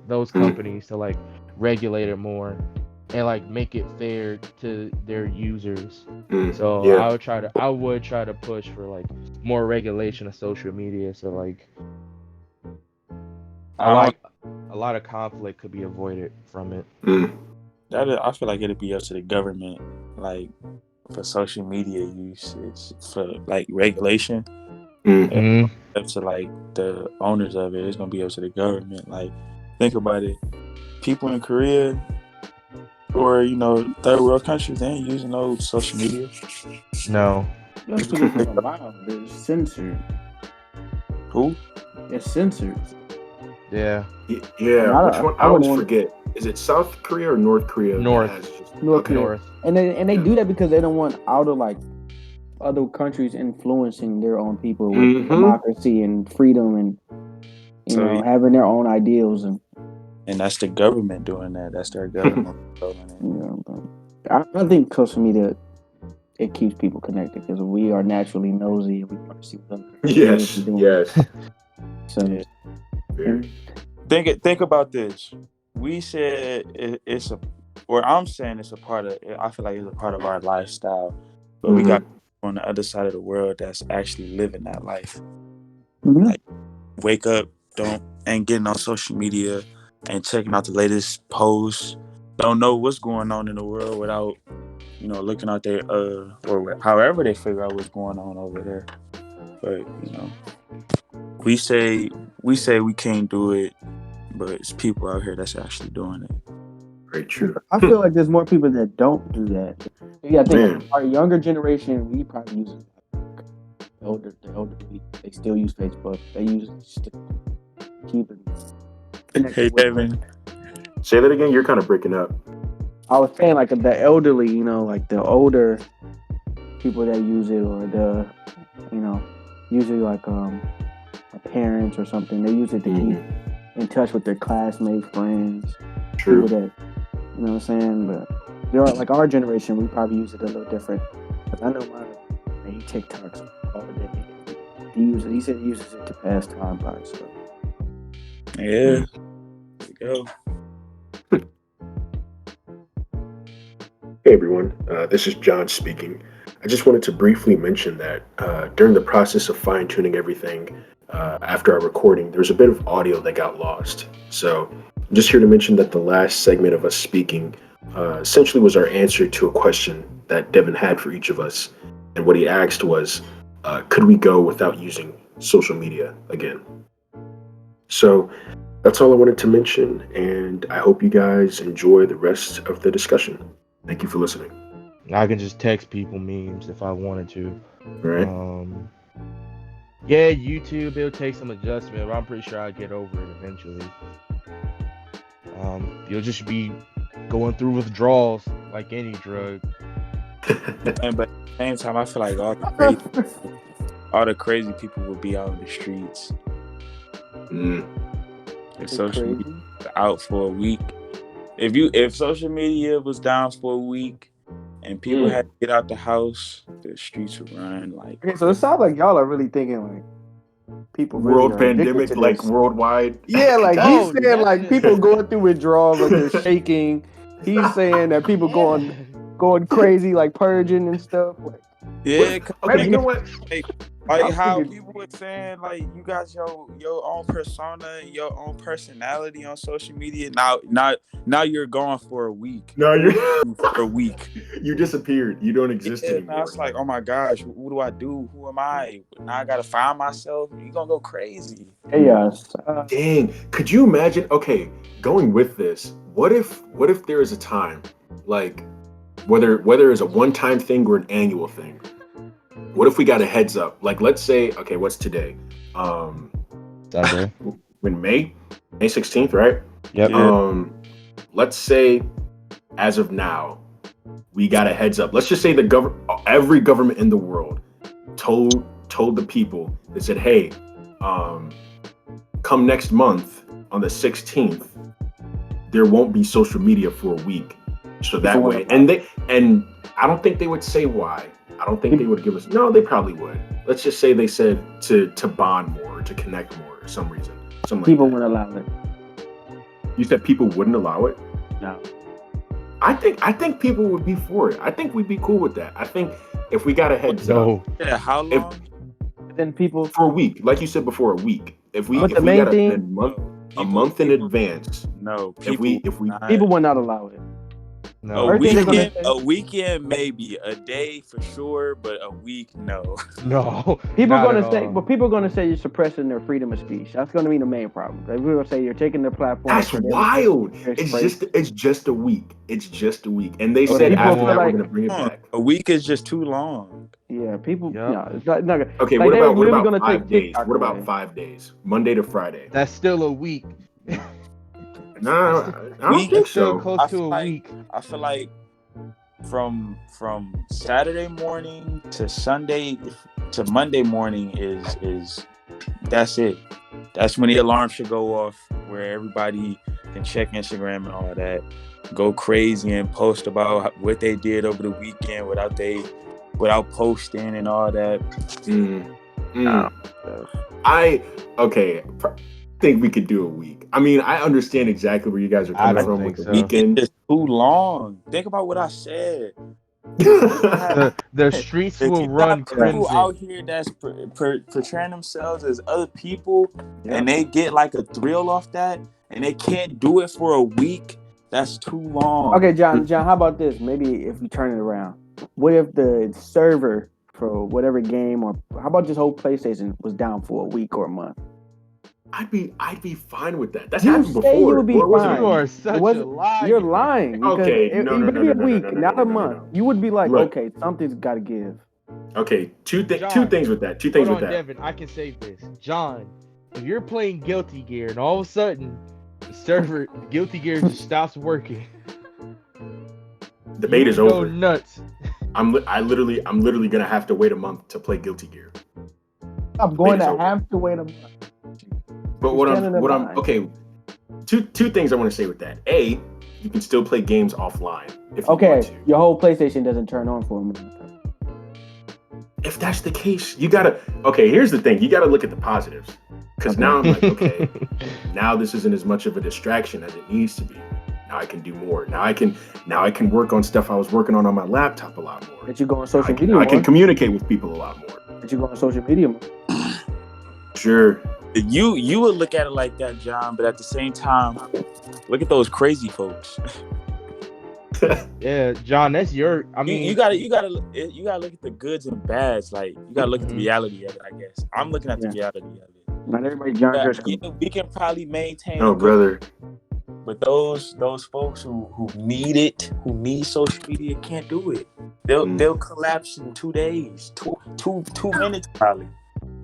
those companies to like regulate it more and like make it fair to their users. So I would try to push for like more regulation of social media, so like a lot of conflict could be avoided from it. I feel like it'd be up to the government, like for social media usage, for like regulation. Up to like the owners of it, it's gonna be up to the government. Like, think about it, people in Korea or third world countries, they ain't using no social media. No. They're censored. Who? It's censored. Yeah. Yeah. Which one? I always forget. Is it South Korea or North Korea? North Korea. And they do that because they don't want other countries influencing their own people with democracy and freedom and having their own ideals, and that's the government doing that. That's their government doing it. I think social media, it keeps people connected because we are naturally nosy and we want to see what others are doing. Yes. So think about this. We said I'm saying it's a part of. I feel like it's a part of our lifestyle, but we got on the other side of the world that's actually living that life. Like, wake up, ain't getting on social media and checking out the latest posts. Don't know what's going on in the world without looking out there or however they figure out what's going on over there. But we say we can't do it, but it's people out here that's actually doing it. Very true. I feel like there's more people that don't do that. I think our younger generation, we probably use it. The older they still use Facebook. They use it just to keep it connected. Hey, Devin. Say that again. You're kind of breaking up. I was saying like the elderly, like the older people that use it, or the, usually like parents or something. They use it to keep in touch with their classmates, friends, True. people that, you know what I'm saying? But there are, like, our generation, we probably use it a little different. But I know he TikToks all the day. He said he uses it to pass time by. So yeah, there you go. Hey everyone, this is John speaking. I just wanted to briefly mention that during the process of fine-tuning everything, after our recording, there was a bit of audio that got lost. So I'm just here to mention that the last segment of us speaking essentially was our answer to a question that Devin had for each of us. And what he asked was, could we go without using social media again? So that's all I wanted to mention, and I hope you guys enjoy the rest of the discussion. Thank you for listening. I can just text people memes if I wanted to. All right. Yeah, YouTube, it'll take some adjustment, but I'm pretty sure I'll get over it eventually. You'll just be going through withdrawals like any drug. And but at the same time, I feel like all the crazy people will be out in the streets. If social media was out for a week, if social media was down for a week and people had to get out the house, the streets would run like. Okay, so it sounds like y'all are really thinking like people really world are pandemic, addicted to like this. worldwide. Yeah, like he's saying that's like it. people going through withdrawals, like they're shaking. He's saying that people going crazy, like purging and stuff. Like, Yeah, Okay, you know what? like how figured- people were saying, like you got your own persona, your own personality on social media. Now you're gone for a week. No, For a week. you disappeared. You don't exist Yeah, anymore. now it's like, oh my gosh, what do I do? Who am I? Now I gotta find myself. You gonna go crazy. chaos. Dang, could you imagine? Okay, going with this, what if there is a time, like whether it's a one-time thing or an annual thing? What if we got a heads up? Like, let's say, okay, what's today? Sunday. When May 16th, right? Yep. Yeah. Let's say, as of now, we got a heads up. Let's just say every government in the world told the people. They said, hey, come next month on the 16th, there won't be social media for a week. So that way, and I don't think they would say why. I don't think they would give us. No, they probably would. Let's just say they said to bond more, or to connect more, or some reason. People Like wouldn't allow it. you said people wouldn't allow it. No. I think people would be for it. I think we'd be cool with that. I think if we got a heads up No. Yeah, how long? Then people. for a week, like you said before, a week. If we But if the we main got thing- a month in advance. No, If we People would not allow it. No. a First thing they're gonna weekend, say- a weekend maybe, a day for sure, but a week no. No. People not are at gonna say, all. but people are gonna say you're suppressing their freedom of speech. That's gonna be the main problem. Like, we're gonna say you're taking their platform. That's for them. wild. Their It's expression. just a week. It's just a week. And they Well, said people after feel that like- we're gonna bring it back. A week is just too long. Yeah, people. Yep. No, it's not gonna. Okay, Like, what they're about really gonna 5 take days? TikTok What about away. 5 days? Monday to Friday. That's still a week. No, I don't Week think is Still so. close I to feel a like- week. I feel like from Saturday morning to Sunday to Monday morning is that's it. That's when the alarm should go off, where everybody can check Instagram and all that, go crazy and post about what they did over the weekend without posting and all that. I think we could do a week. I mean, I understand exactly where you guys are I coming don't from think with so. the weekend. It's too long. Think about what I said. The streets If will you run got people crazy. out here that's portraying themselves as other people, and they get like a thrill off that, and they can't do it for a week, that's too long. Okay, John, how about this? Maybe if we turn it around, what if the server for whatever game, or how about this whole PlayStation was down for a week or a month? I'd be fine with that. That's You happened say before. you would be Or was it- fine. You are such a wasn't- liar. You're lying. Because Okay, it, no, it no, would no, be no, a no, week, no, no, not no, a no, month. no. You would be like, Look. okay, something's got to give. Okay, two John, things with that. Hold on, Devin. I can save this. John, if you're playing Guilty Gear and all of a sudden the server Guilty Gear just stops working, Debate you is go over. nuts. I'm literally gonna have to wait a month to play Guilty Gear. I'm going Debate is to over. have to wait a month. But You're standing in line. okay. Two things I want to say with that. A, you can still play games offline if you Okay, want to. your whole PlayStation doesn't turn on for a month. If that's the case, you gotta. Okay, here's the thing. You gotta look at the positives. Because now I'm like, okay, now this isn't as much of a distraction as it needs to be. Now I can do more. Now I can work on stuff I was working on my laptop a lot more. That you go on social I media can more. communicate with people a lot more. That you go on social media more. sure. You would look at it like that, John, but at the same time, look at those crazy folks. Yeah, John, that's your. I mean, you gotta look at the goods and bads. Like you gotta look at the reality of it. I guess I'm looking at the reality of it. Not everybody John Driscoll. Yeah, we can probably maintain. No, brother. But those folks who need social media can't do it. They'll collapse in 2 days, two minutes probably.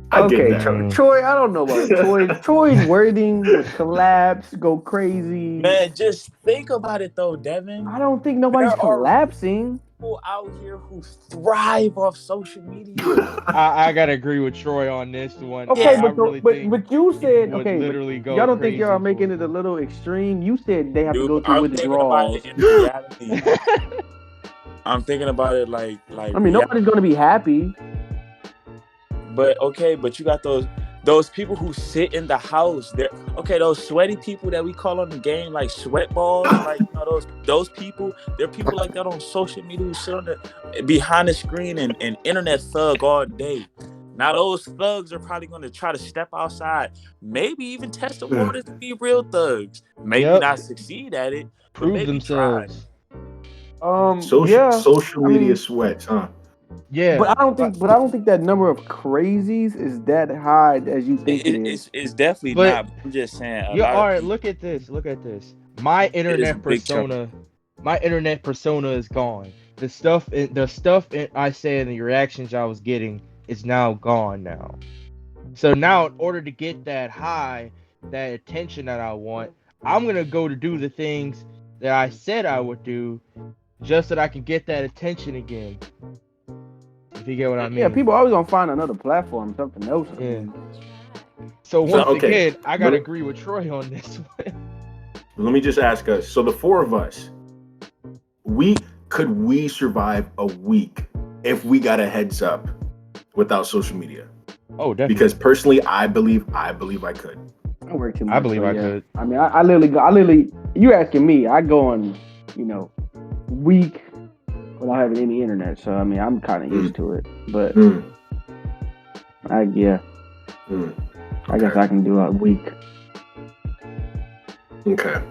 I get that. Okay, Troy, I don't know about Troy. Troy's wording would collapse, go crazy. Man, just think about it though, Devin. I don't think nobody's collapsing. People out here who thrive off social media. I gotta agree with Troy on this one. Okay, I really think but you said would okay. literally go Y'all don't think crazy y'all are for making it. it a little extreme? You said they have to Dude, go through I'm thinking about withdrawals. it in reality. I'm thinking about it like. I mean, nobody's gonna be happy. But you got those people who sit in the house. Those sweaty people that we call on the game like sweat balls, like those people. There are people like that on social media who sit on behind the screen and internet thug all day. Now those thugs are probably going to try to step outside, maybe even test the waters to be real thugs. Maybe not succeed at it, prove themselves. Social media sweats, huh? Yeah, but I don't think that number of crazies is that high as you think it is. It's definitely but not. I'm just saying. All right, look at this. My internet persona is gone. The stuff I said and the reactions I was getting is now gone now. So now, in order to get that high, that attention that I want, I'm gonna go to do the things that I said I would do, just so that I can get that attention again. If you get what I mean. Yeah, people are always gonna find another platform, something else. Yeah. So again, I gotta agree with Troy on this one. Let me just ask us. So the four of us, could we survive a week if we got a heads up without social media? Oh, definitely. Because personally, I believe I could. I work too much. I believe I could. I mean, I literally. You asking me? I go on, week without having any internet. So I mean, I'm kind of used to it. But I guess I can do a week. Okay.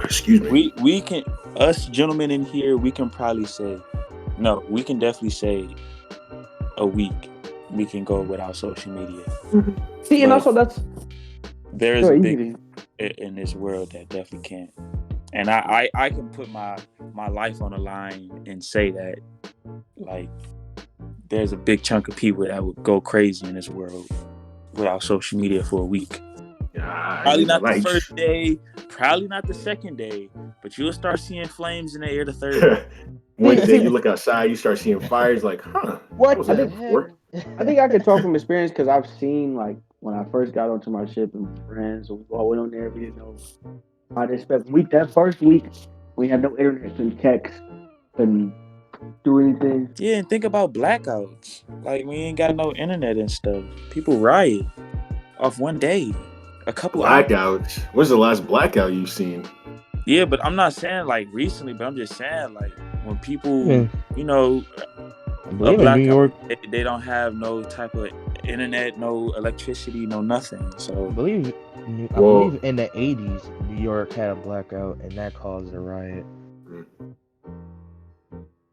Excuse me. We can, us gentlemen in here, we can probably say, no, we can definitely say a week we can go without social media. See, and also there is a big in this world that definitely can't. And I can put my life on the line and say that, like, there's a big chunk of people that would go crazy in this world without social media for a week. Probably not the first day, probably not the second day, but you'll start seeing flames in the air the third day. One day you look outside, you start seeing fires, like, what was that before? I think I can talk from experience because I've seen, like, when I first got onto my ship and friends, we all went on there, we didn't know how to expect. That first week, we had no internet and text and do anything. Yeah, and think about blackouts. Like, we ain't got no internet and stuff. People riot off one day. A couple blackouts. When's the last blackout you've seen? Yeah, but I'm not saying like recently, but I'm just saying like when people, I believe in New York, they don't have no type of internet, no electricity, no nothing. So I believe in the 80s, New York had a blackout, and that caused a riot.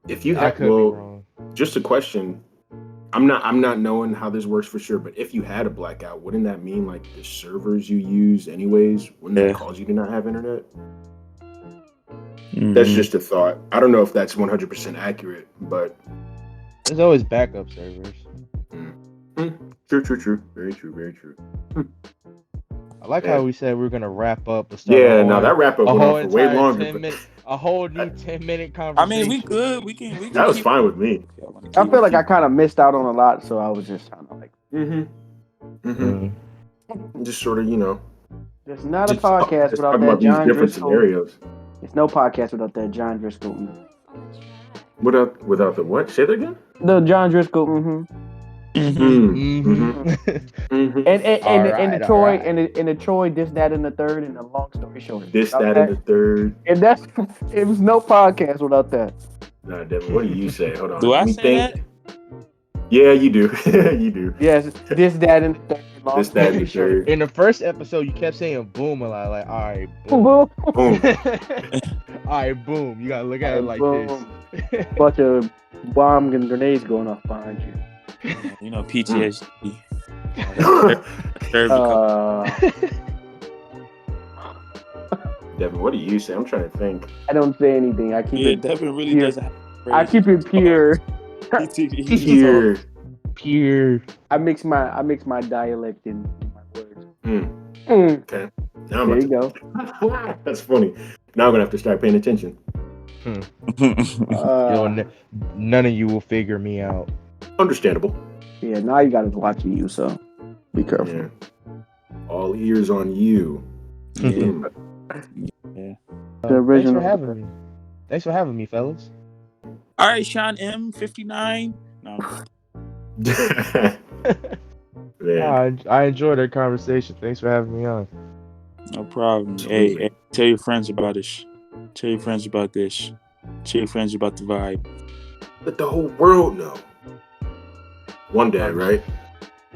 If you had, just a question. I'm not knowing how this works for sure, but if you had a blackout, wouldn't that mean like the servers you use anyways, wouldn't that cause you to not have internet? That's just a thought. I don't know if that's 100% accurate, but there's always backup servers. True. Very true. I like how we said we were gonna wrap up the stuff. Yeah, no, that wrap up went on for way longer. A whole new 10-minute conversation. I mean, we could. We can that was fine with me. I feel like I kind of missed out on a lot, so I was just kind of like, just sort of, There's not a podcast without that John Driscoll. Scenarios. There's no podcast without that John Driscoll. Without the what? Say that again. The John Driscoll. And the Troy, this, that, and the third, and a long story short. This, that, and the third. And it was no podcast without that. Nah, Devin, what do you say? Hold on. Do I say that? Yeah, you do. You do. Yes, this, that, and the third. Long This, that, and the story third. In the first episode, you kept saying boom a lot. Like, all right, short. boom. Boom. All right, boom. You gotta look at it like Boom. this. Bunch of bombs and grenades going off behind you. You know, PTSD. Devin, what do you say? I'm trying to think. I don't say anything. I keep Yeah, it. Devin really pure. doesn't. I keep it pure. Here. Pure. I mix my dialect in my words. Okay. Now I'm There you go. That's funny. Now I'm gonna have to start paying attention. None of you will figure me out. Understandable. Yeah, now you gotta watch you, so be careful. Yeah. All ears on you. Yeah. The Thanks original. for having me. Thanks for having me, fellas. All right, Sean M59. No. Man. I enjoyed our conversation. Thanks for having me on. No problem. Absolutely. Hey, tell your friends about this. Tell your friends about this. Tell your friends about the vibe. Let the whole world know. One day, right?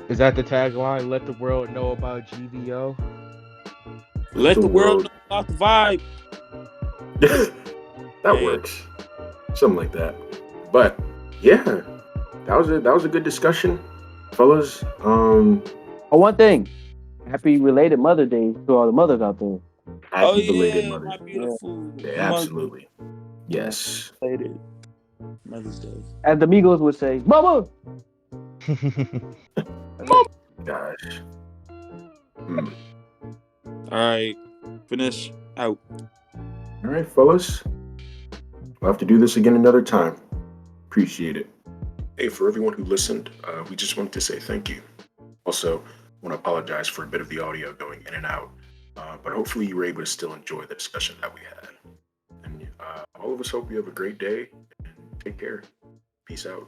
Is that the tagline? Let the world know about GVO. Let the world know about the vibe. That works. Something like that. But yeah, that was a good discussion, fellas. Oh, one thing. Happy related Mother Day to all the mothers out there. Happy belated Mother's my Day. beautiful. Yeah, absolutely. Yes. Belated Mother's Day. As the Migos would say, Mama. Gosh. All right, finish out. All right, fellas. We'll have to do this again another time. Appreciate it. Hey, for everyone who listened, we just wanted to say thank you. Also, want to apologize for a bit of the audio going in and out, but hopefully you were able to still enjoy the discussion that we had. And all of us hope you have a great day and take care. Peace out.